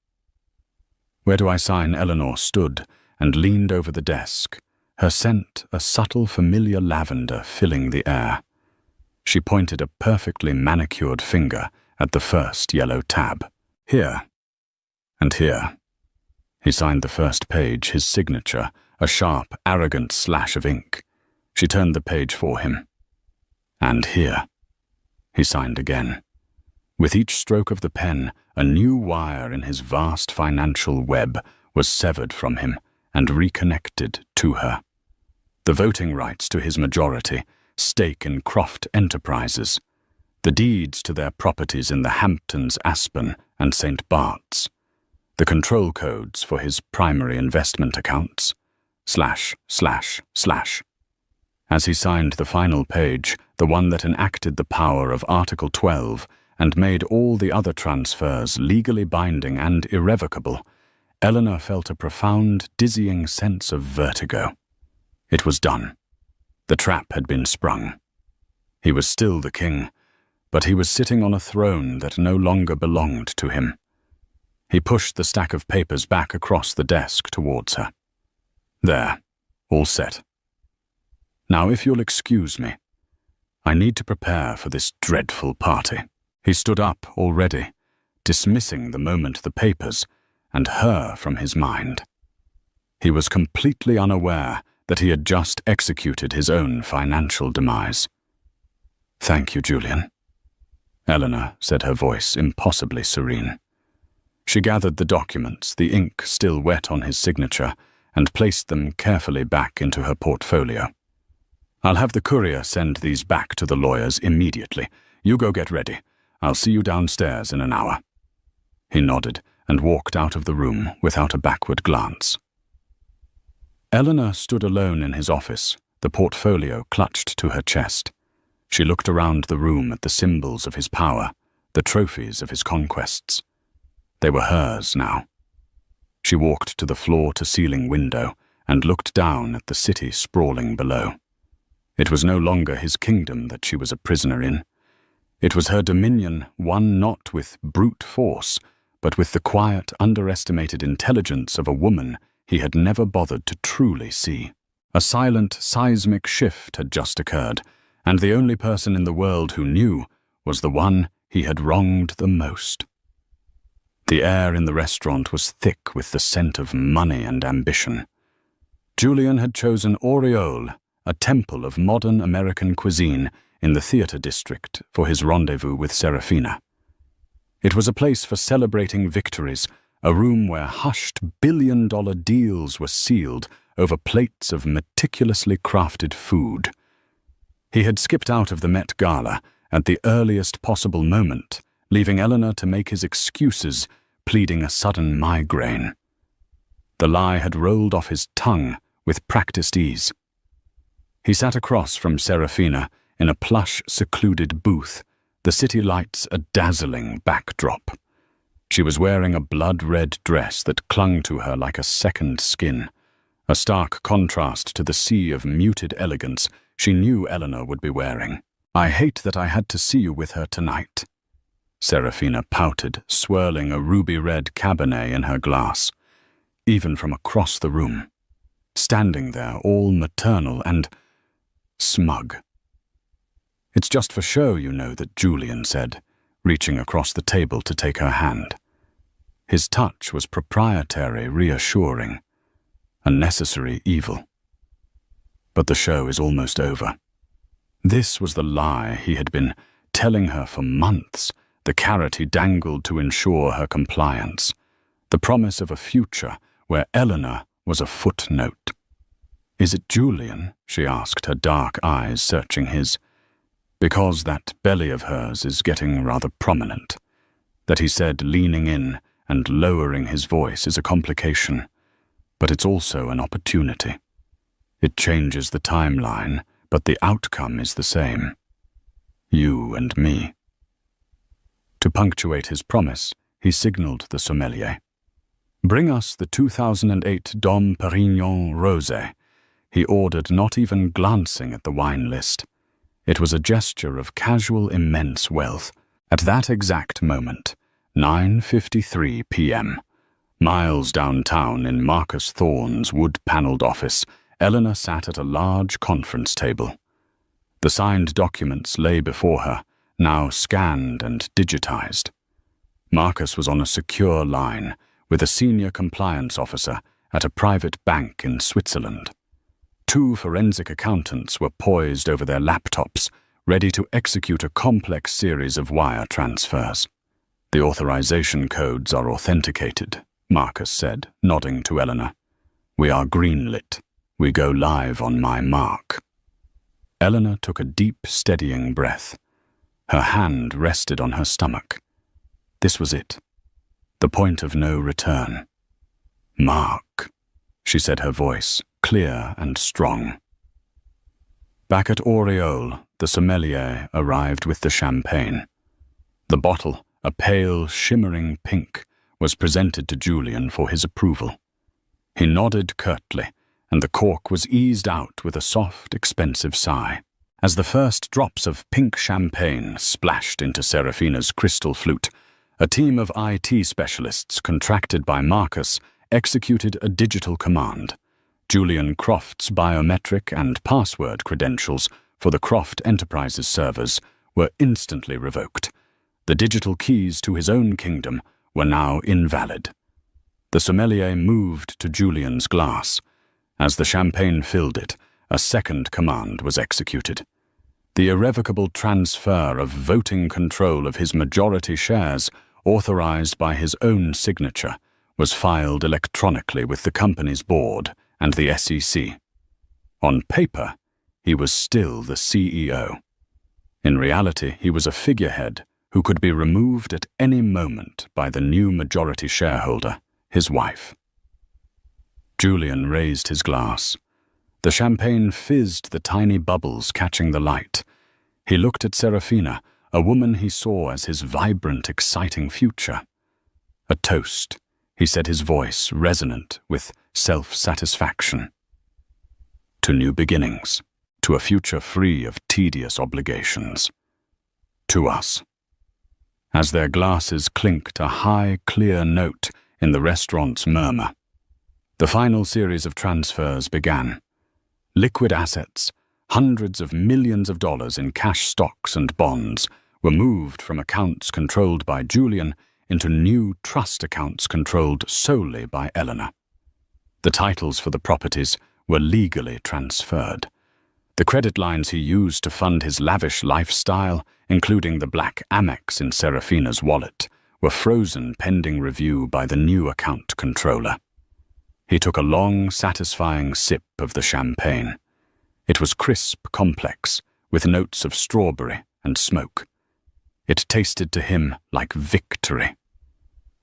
Where do I sign? Eleanor stood and leaned over the desk, her scent a subtle familiar lavender filling the air. She pointed a perfectly manicured finger at the first yellow tab. Here. And here. He signed the first page, his signature, a sharp, arrogant slash of ink. She turned the page for him. And here. He signed again. With each stroke of the pen, a new wire in his vast financial web was severed from him and reconnected to her. The voting rights to his majority, stake in Croft Enterprises, the deeds to their properties in the Hamptons, Aspen, and St. Bart's, the control codes for his primary investment accounts, ///. As he signed the final page, the one that enacted the power of Article 12 and made all the other transfers legally binding and irrevocable, Eleanor felt a profound, dizzying sense of vertigo. It was done. The trap had been sprung. He was still the king, but he was sitting on a throne that no longer belonged to him. He pushed the stack of papers back across the desk towards her. There, all set. Now, if you'll excuse me, I need to prepare for this dreadful party. He stood up already, dismissing the moment the papers and her from his mind. He was completely unaware that he had just executed his own financial demise. Thank you, Julian. Eleanor said, her voice impossibly serene. She gathered the documents, the ink still wet on his signature, and placed them carefully back into her portfolio. I'll have the courier send these back to the lawyers immediately. You go get ready. I'll see you downstairs in an hour. He nodded and walked out of the room without a backward glance. Eleanor stood alone in his office, the portfolio clutched to her chest. She looked around the room at the symbols of his power, the trophies of his conquests. They were hers now. She walked to the floor-to-ceiling window and looked down at the city sprawling below. It was no longer his kingdom that she was a prisoner in. It was her dominion, won not with brute force, but with the quiet, underestimated intelligence of a woman he had never bothered to truly see. A silent, seismic shift had just occurred, and the only person in the world who knew was the one he had wronged the most. The air in the restaurant was thick with the scent of money and ambition. Julian had chosen Aureole, a temple of modern American cuisine in the theater district, for his rendezvous with Serafina. It was a place for celebrating victories, a room where hushed billion-dollar deals were sealed over plates of meticulously crafted food. He had skipped out of the Met Gala at the earliest possible moment, leaving Eleanor to make his excuses, pleading a sudden migraine. The lie had rolled off his tongue with practiced ease. He sat across from Serafina in a plush, secluded booth, the city lights a dazzling backdrop. She was wearing a blood-red dress that clung to her like a second skin, a stark contrast to the sea of muted elegance she knew Eleanor would be wearing. "I hate that I had to see you with her tonight." Serafina pouted, swirling a ruby-red Cabernet in her glass. Even from across the room, standing there all maternal and smug. "It's just for show, you know," that Julian said, reaching across the table to take her hand. His touch was proprietary, reassuring, a necessary evil. But the show is almost over. This was the lie he had been telling her for months, the carrot he dangled to ensure her compliance, the promise of a future where Eleanor was a footnote. "Is it Julian?" she asked, her dark eyes searching his. "Because that belly of hers is getting rather prominent," that he said, leaning in and lowering his voice, "is a complication, but it's also an opportunity. It changes the timeline, but the outcome is the same. You and me." To punctuate his promise, he signaled the sommelier. "Bring us the 2008 Dom Perignon Rosé," he ordered, not even glancing at the wine list. It was a gesture of casual, immense wealth. At that exact moment, 9:53 p.m., miles downtown in Marcus Thorne's wood-paneled office, Eleanor sat at a large conference table. The signed documents lay before her, now scanned and digitized. Marcus was on a secure line with a senior compliance officer at a private bank in Switzerland. Two forensic accountants were poised over their laptops, ready to execute a complex series of wire transfers. "The authorization codes are authenticated," Marcus said, nodding to Eleanor. "We are greenlit. We go live on my mark." Eleanor took a deep, steadying breath. Her hand rested on her stomach. This was it. The point of no return. "Mark," she said, her voice clear and strong. Back at Aureole, the sommelier arrived with the champagne. The bottle, a pale, shimmering pink, was presented to Julian for his approval. He nodded curtly, and the cork was eased out with a soft, expensive sigh. As the first drops of pink champagne splashed into Serafina's crystal flute, a team of IT specialists contracted by Marcus executed a digital command. Julian Croft's biometric and password credentials for the Croft Enterprises servers were instantly revoked. The digital keys to his own kingdom were now invalid. The sommelier moved to Julian's glass. As the champagne filled it, a second command was executed. The irrevocable transfer of voting control of his majority shares, authorized by his own signature, was filed electronically with the company's board and the SEC. On paper, he was still the CEO. In reality, he was a figurehead who could be removed at any moment by the new majority shareholder, his wife. Julian raised his glass. The champagne fizzed, the tiny bubbles catching the light. He looked at Serafina, a woman he saw as his vibrant, exciting future. "A toast," he said, his voice resonant with self-satisfaction. "To new beginnings, to a future free of tedious obligations. To us." As their glasses clinked a high, clear note in the restaurant's murmur, the final series of transfers began. Liquid assets, hundreds of millions of dollars in cash stocks and bonds, were moved from accounts controlled by Julian into new trust accounts controlled solely by Eleanor. The titles for the properties were legally transferred. The credit lines he used to fund his lavish lifestyle, including the black Amex in Serafina's wallet, were frozen pending review by the new account controller. He took a long, satisfying sip of the champagne. It was crisp, complex, with notes of strawberry and smoke. It tasted to him like victory.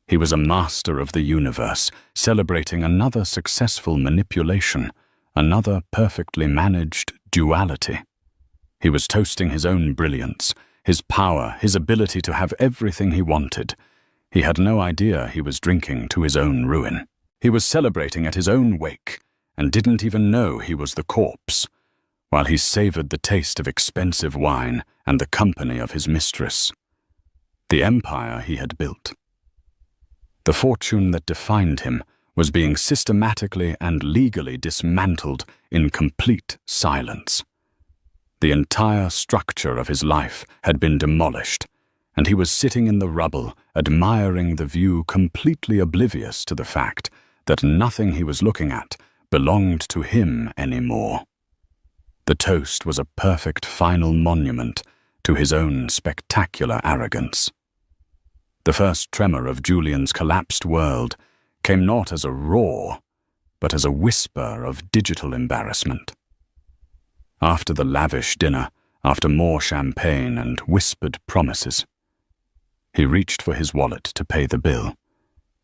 He was a master of the universe, celebrating another successful manipulation, another perfectly managed duality. He was toasting his own brilliance, his power, his ability to have everything he wanted. He had no idea he was drinking to his own ruin. He was celebrating at his own wake, and didn't even know he was the corpse, while he savored the taste of expensive wine and the company of his mistress. The empire he had built. The fortune that defined him was being systematically and legally dismantled in complete silence. The entire structure of his life had been demolished, and he was sitting in the rubble, admiring the view, completely oblivious to the fact that nothing he was looking at belonged to him anymore. The toast was a perfect final monument to his own spectacular arrogance. The first tremor of Julian's collapsed world came not as a roar, but as a whisper of digital embarrassment. After the lavish dinner, after more champagne and whispered promises, he reached for his wallet to pay the bill.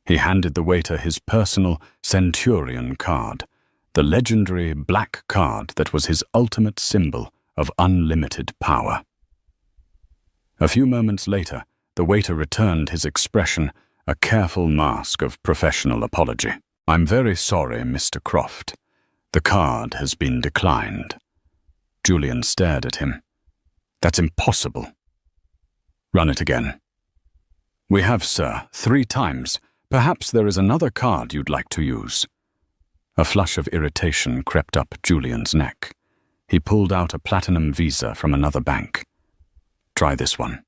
He handed the waiter his personal Centurion card, the legendary black card that was his ultimate symbol of unlimited power. A few moments later, the waiter returned his expression, a careful mask of professional apology. "I'm very sorry, Mr. Croft. The card has been declined." Julian stared at him. "That's impossible." "Run it again." "We have, sir, 3 times. Perhaps there is another card you'd like to use." A flush of irritation crept up Julian's neck. He pulled out a platinum visa from another bank. "Try this one."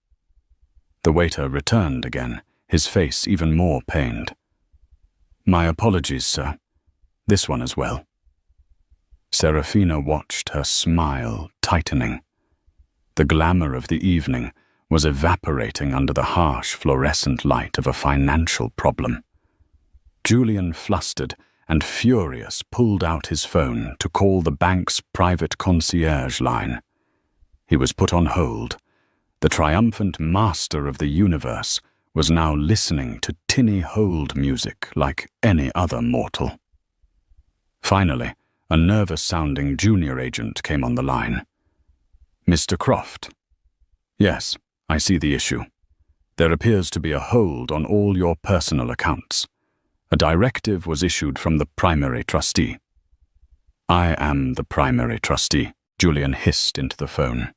The waiter returned again, his face even more pained. "My apologies, sir. This one as well." Serafina watched, her smile tightening. The glamour of the evening was evaporating under the harsh fluorescent light of a financial problem. Julian, flustered and furious, pulled out his phone to call the bank's private concierge line. He was put on hold. The triumphant master of the universe was now listening to tinny hold music like any other mortal. Finally, a nervous-sounding junior agent came on the line. "Mr. Croft." "Yes, I see the issue. There appears to be a hold on all your personal accounts. A directive was issued from the primary trustee." "I am the primary trustee," Julian hissed into the phone.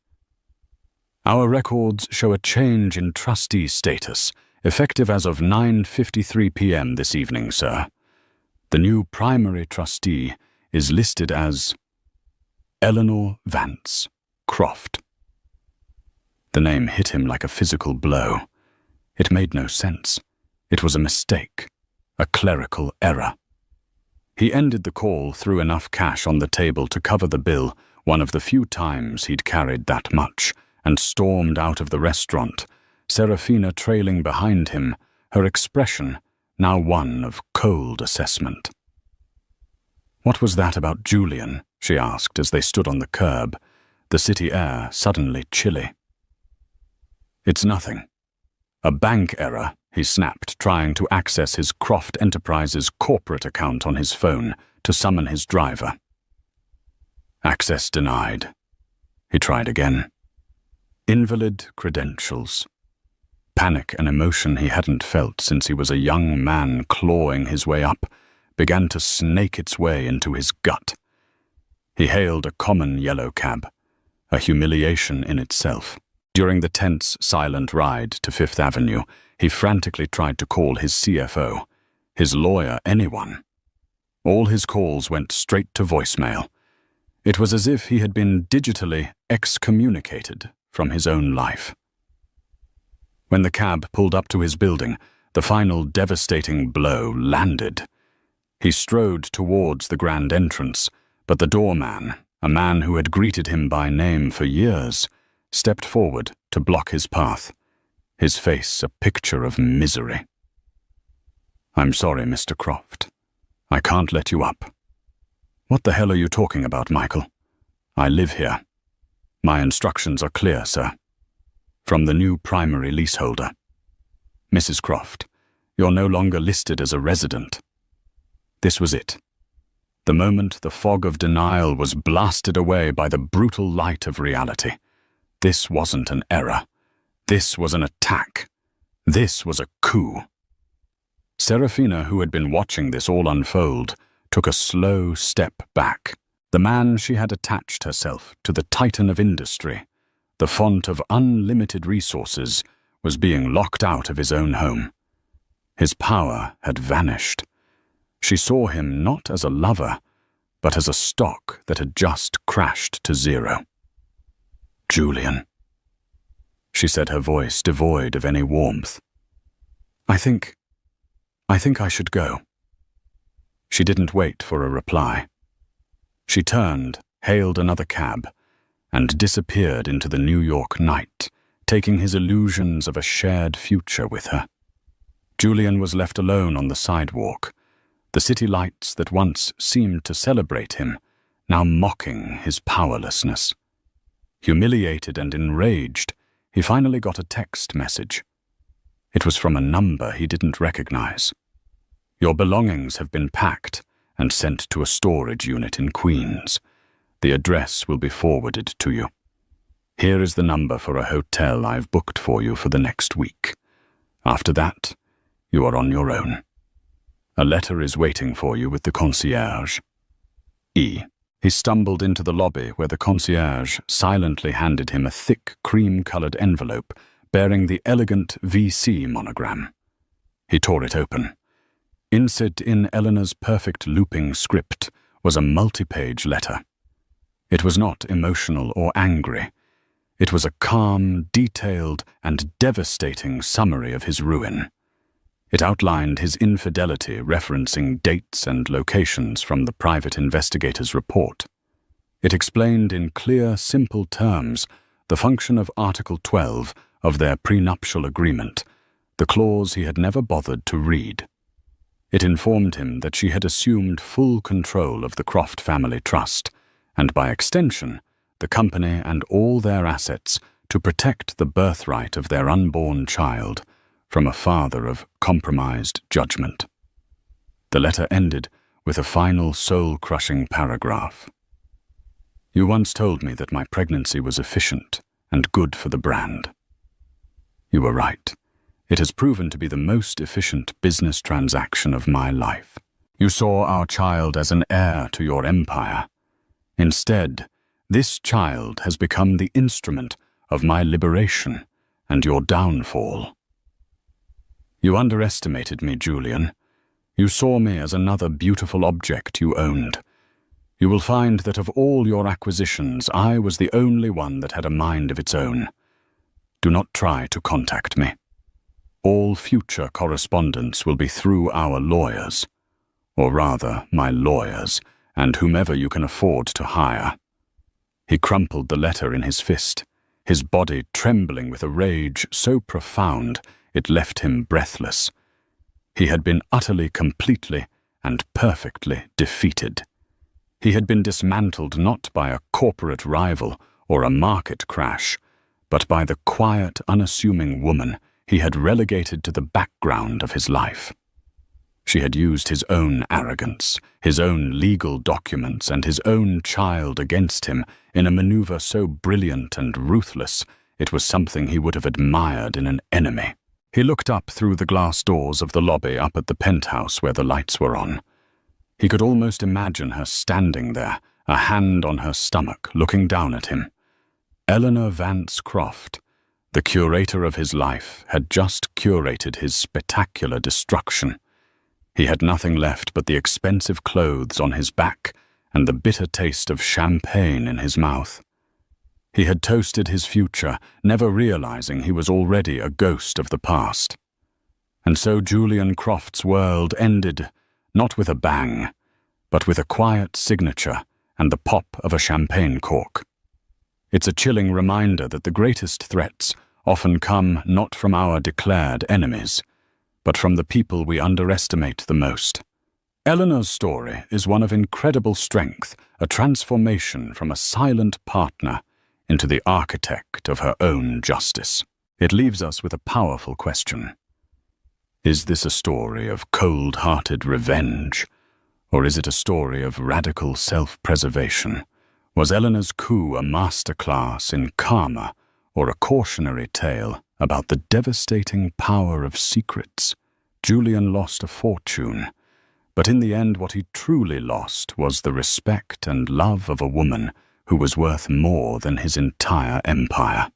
"Our records show a change in trustee status, effective as of 9:53 p.m. this evening, sir. The new primary trustee is listed as Eleanor Vance Croft." The name hit him like a physical blow. It made no sense. It was a mistake, a clerical error. He ended the call, threw enough cash on the table to cover the bill, one of the few times he'd carried that much, and stormed out of the restaurant, Serafina trailing behind him, her expression now one of cold assessment. "What was that about Julian?" she asked as they stood on the curb, the city air suddenly chilly. "It's nothing. A bank error," he snapped, trying to access his Croft Enterprises corporate account on his phone to summon his driver. Access denied. He tried again. Invalid credentials. Panic, an emotion he hadn't felt since he was a young man clawing his way up, began to snake its way into his gut. He hailed a common yellow cab, a humiliation in itself. During the tense, silent ride to Fifth Avenue, he frantically tried to call his CFO, his lawyer, anyone. All his calls went straight to voicemail. It was as if he had been digitally excommunicated from his own life. When the cab pulled up to his building, the final devastating blow landed. He strode towards the grand entrance, but the doorman, a man who had greeted him by name for years, stepped forward to block his path, his face a picture of misery. "I'm sorry, Mr. Croft. I can't let you up." "What the hell are you talking about, Michael? I live here. My instructions are clear, sir. From the new primary leaseholder. Mrs. Croft, You're no longer listed as a resident. This was it. The moment the fog of denial was blasted away by the brutal light of reality. This wasn't an error. This was an attack. This was a coup. Serafina, who had been watching this all unfold, took a slow step back. The man she had attached herself to, the titan of industry, the font of unlimited resources, was being locked out of his own home. His power had vanished. She saw him not as a lover, but as a stock that had just crashed to zero. "Julian," she said, her voice devoid of any warmth. I think I should go." She didn't wait for a reply. She turned, hailed another cab, and disappeared into the New York night, taking his illusions of a shared future with her. Julian was left alone on the sidewalk, the city lights that once seemed to celebrate him, now mocking his powerlessness. Humiliated and enraged, he finally got a text message. It was from a number he didn't recognize. "Your belongings have been packed and sent to a storage unit in Queens. The address will be forwarded to you. Here is the number for a hotel I've booked for you for the next week. After that, you are on your own. A letter is waiting for you with the concierge. E." He stumbled into the lobby where the concierge silently handed him a thick cream-colored envelope bearing the elegant VC monogram. He tore it open. Inset in Eleanor's perfect looping script was a multi-page letter. It was not emotional or angry. It was a calm, detailed, and devastating summary of his ruin. It outlined his infidelity, referencing dates and locations from the private investigator's report. It explained in clear, simple terms the function of Article 12 of their prenuptial agreement, the clause he had never bothered to read. It informed him that she had assumed full control of the Croft family trust, and by extension, the company and all their assets, to protect the birthright of their unborn child from a father of compromised judgment. The letter ended with a final soul-crushing paragraph. "You once told me that my pregnancy was efficient and good for the brand. You were right. It has proven to be the most efficient business transaction of my life. You saw our child as an heir to your empire. Instead, this child has become the instrument of my liberation and your downfall. You underestimated me, Julian. You saw me as another beautiful object you owned. You will find that of all your acquisitions, I was the only one that had a mind of its own. Do not try to contact me. All future correspondence will be through our lawyers, or rather, my lawyers, and whomever you can afford to hire." He crumpled the letter in his fist, his body trembling with a rage so profound it left him breathless. He had been utterly, completely, and perfectly defeated. He had been dismantled not by a corporate rival or a market crash, but by the quiet, unassuming woman he had relegated to the background of his life. She had used his own arrogance, his own legal documents, and his own child against him in a maneuver so brilliant and ruthless it was something he would have admired in an enemy. He looked up through the glass doors of the lobby up at the penthouse where the lights were on. He could almost imagine her standing there, a hand on her stomach, looking down at him. Eleanor Vance Croft, the curator of his life, had just curated his spectacular destruction. He had nothing left but the expensive clothes on his back and the bitter taste of champagne in his mouth. He had toasted his future, never realizing he was already a ghost of the past. And so Julian Croft's world ended, not with a bang, but with a quiet signature and the pop of a champagne cork. It's a chilling reminder that the greatest threats often come not from our declared enemies, but from the people we underestimate the most. Eleanor's story is one of incredible strength, a transformation from a silent partner into the architect of her own justice. It leaves us with a powerful question. Is this a story of cold-hearted revenge? Or is it a story of radical self-preservation? Was Eleanor's coup a masterclass in karma, or a cautionary tale about the devastating power of secrets? Julian lost a fortune, but in the end what he truly lost was the respect and love of a woman who was worth more than his entire empire.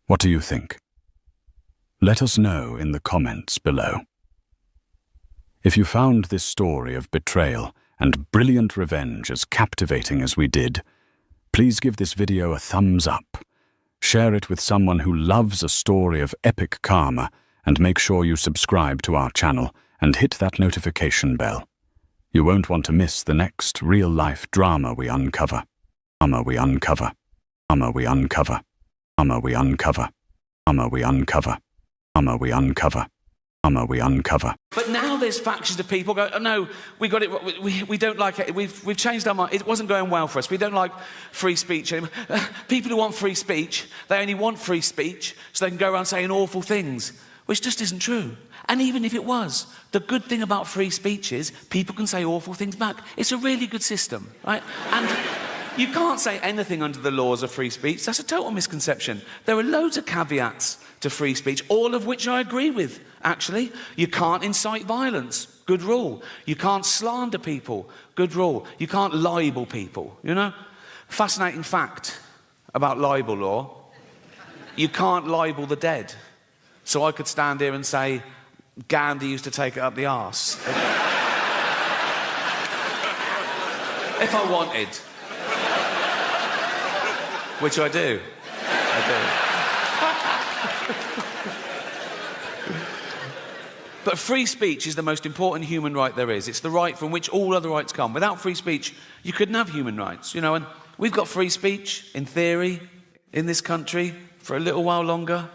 What do you think? Let us know in the comments below. If you found this story of betrayal and brilliant revenge as captivating as we did, please give this video a thumbs up, share it with someone who loves a story of epic karma, and make sure you subscribe to our channel and hit that notification bell. You won't want to miss the next real-life drama we uncover. Drama we uncover. Drama we uncover. Drama we uncover. Drama we uncover. Drama we uncover. Drama we uncover. But now there's factions of people go, oh no, we got it, we don't like it, we've changed our mind, it wasn't going well for us, we don't like free speech anymore. People who want free speech, they only want free speech so they can go around saying awful things, which just isn't true. And even if it was, the good thing about free speech is people can say awful things back. It's a really good system, right? And you can't say anything under the laws of free speech. That's a total misconception. There are loads of caveats to free speech, all of which I agree with, actually. You can't incite violence. Good rule. You can't slander people. Good rule. You can't libel people, you know? Fascinating fact about libel law. You can't libel the dead. So I could stand here and say, Gandhi used to take it up the arse. If I wanted. Which I do. But free speech is the most important human right there is. It's the right from which all other rights come. Without free speech, you couldn't have human rights, you know, and we've got free speech, in theory, in this country, for a little while longer.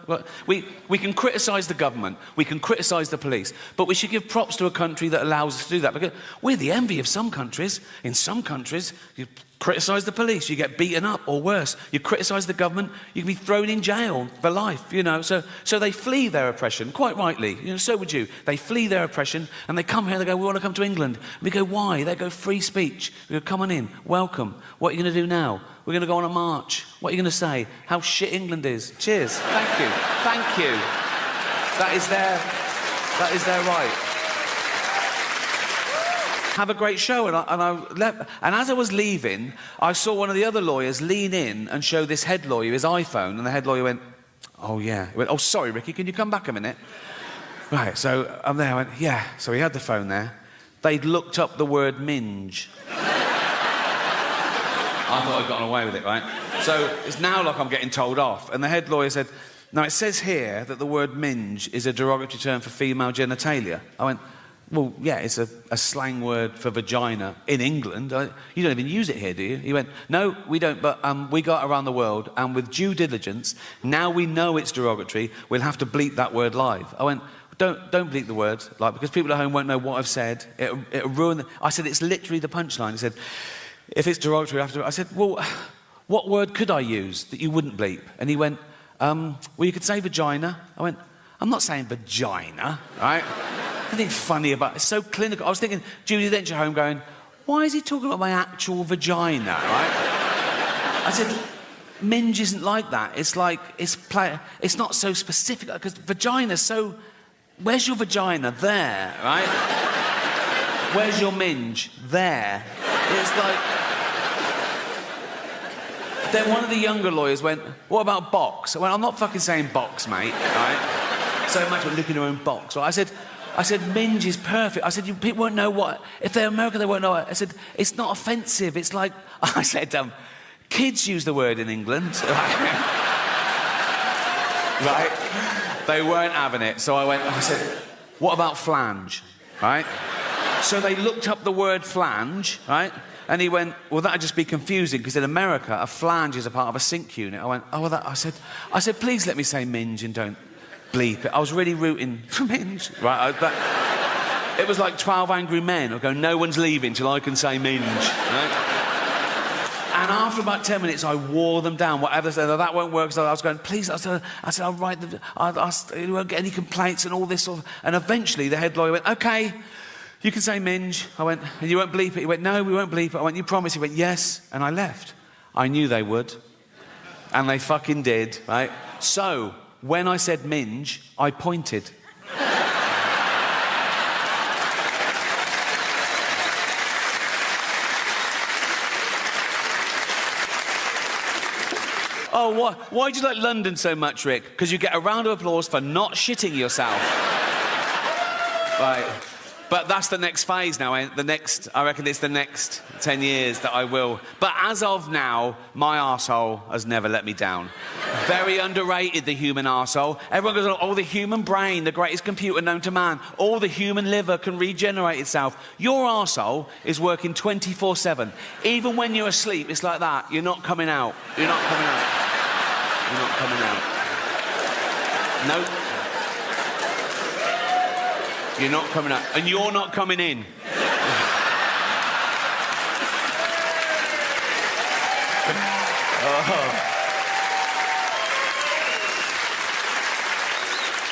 We can criticise the government, we can criticise the police, but we should give props to a country that allows us to do that, because we're the envy of some countries. In some countries, you criticise the police, you get beaten up, or worse. You criticise the government, you can be thrown in jail for life, you know. So they flee their oppression, quite rightly. You know, so would you. They flee their oppression, and they come here, they go, we want to come to England. We go, why? They go, free speech. We go, come on in, welcome. What are you going to do now? We're going to go on a march. What are you going to say? How shit England is. Cheers. Thank you. Thank you. That is their right. Have a great show, and I left. And as I was leaving, I saw one of the other lawyers lean in and show this head lawyer his iPhone, and the head lawyer went, oh yeah. He went, oh sorry Ricky, can you come back a minute? Right, so I'm there, I went, yeah. So he had the phone there. They'd looked up the word minge. I thought I'd gotten away with it, right? So it's now like I'm getting told off. And the head lawyer said, now it says here that the word minge is a derogatory term for female genitalia. I went, well, yeah, it's a slang word for vagina in England. You don't even use it here, do you? He went, no, we don't, but we go around the world, and with due diligence, now we know it's derogatory, we'll have to bleep that word live. I went, don't bleep the word, like, because people at home won't know what I've said. It'll ruin I said, it's literally the punchline. He said, if it's derogatory, I have to... I said, well, what word could I use that you wouldn't bleep? And he went, well, you could say vagina. I went, I'm not saying vagina, right? Nothing funny about it. It's so clinical. I was thinking, Judy Dench at home going, why is he talking about my actual vagina, right? I said, minge isn't like that. It's like, it's not so specific, because vagina's so... Where's your vagina? There, right? Where's your minge? There. It's like... Then one of the younger lawyers went, what about box? I went, I'm not fucking saying box, mate, right? So imagine looking at your own box, right? I said, minge is perfect. I said, people won't know what... If they're American, they won't know it. I said, it's not offensive. It's like... I said, kids use the word in England. Right? They weren't having it. So I said, what about flange? Right? So they looked up the word flange, right? And he went, well, that'd just be confusing, because in America, a flange is a part of a sink unit. I went, oh, well, I said, please let me say minge and don't bleep it. I was really rooting for minge. Right? It was like 12 Angry Men. I go, no one's leaving till I can say minge. Right? And after about 10 minutes, I wore them down. Whatever, so that won't work. So I was going, please. I said, I'll write them. You won't get any complaints and all this sort of. And eventually, the head lawyer went, okay, you can say minge. I went, and you won't bleep it. He went, no, we won't bleep it. I went, you promise? He went, yes. And I left. I knew they would. And they fucking did, right? So, when I said minge, I pointed. Oh, why do you like London so much, Rick? Because you get a round of applause for not shitting yourself. Right. But that's the next phase now. I reckon it's the next 10 years that I will. But as of now, my arsehole has never let me down. Very underrated, the human arsehole. Everyone goes, oh, the human brain, the greatest computer known to man. All the human liver can regenerate itself. Your arsehole is working 24/7. Even when you're asleep, it's like that. You're not coming out. You're not coming out. You're not coming out. Nope. You're not coming out. And you're not coming in.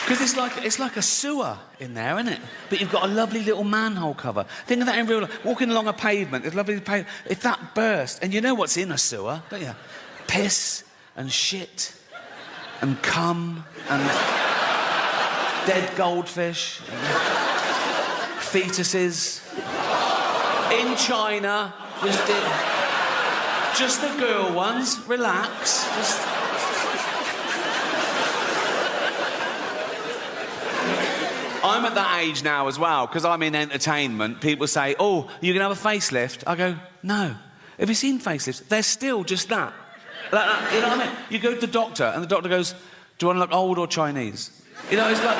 Because it's like a sewer in there, isn't it? But you've got a lovely little manhole cover. Think of that in real life. Walking along a pavement, there's lovely pavement. If that burst, and you know what's in a sewer, don't you? Piss and shit and cum and dead goldfish and fetuses. In China, just the girl ones. Relax. I'm at that age now as well, because I'm in entertainment. People say, oh, you can have a facelift. I go, no. Have you seen facelifts? They're still just that. Like that. You know what I mean? You go to the doctor, and the doctor goes, do you want to look old or Chinese? You know, it's like,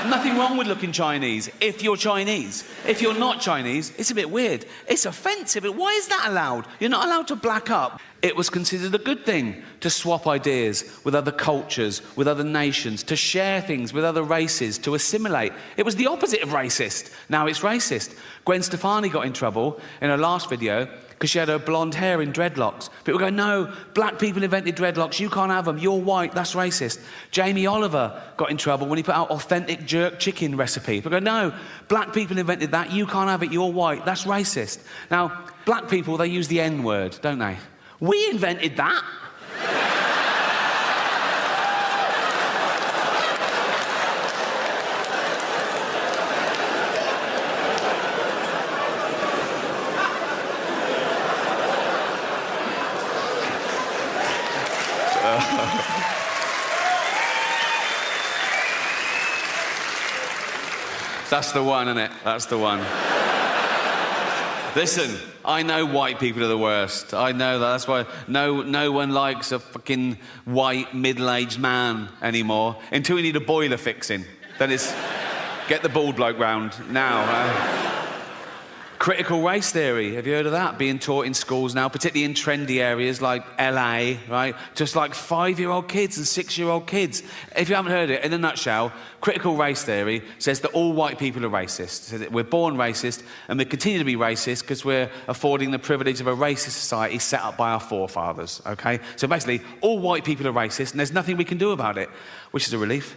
nothing wrong with looking Chinese if you're Chinese. If you're not Chinese, it's a bit weird. It's offensive. Why is that allowed? You're not allowed to black up. It was considered a good thing to swap ideas with other cultures, with other nations, to share things with other races, to assimilate. It was the opposite of racist. Now it's racist. Gwen Stefani got in trouble in her last video because she had her blonde hair in dreadlocks. People go, no, black people invented dreadlocks, you can't have them, you're white, that's racist. Jamie Oliver got in trouble when he put out authentic jerk chicken recipe. People go, no, black people invented that, you can't have it, you're white, that's racist. Now, black people, they use the N-word, don't they? We invented that. That's the one, isn't it? That's the one. Listen, I know white people are the worst. I know that. That's why no one likes a fucking white middle-aged man anymore until we need a boiler fixing. Then it's get the bald bloke round now. Critical race theory, have you heard of that? Being taught in schools now, particularly in trendy areas like LA, right? Just like 5-year-old kids and 6-year-old kids. If you haven't heard it, in a nutshell, critical race theory says that all white people are racist. So that we're born racist and we continue to be racist because we're affording the privilege of a racist society set up by our forefathers, okay? So basically, all white people are racist and there's nothing we can do about it, which is a relief.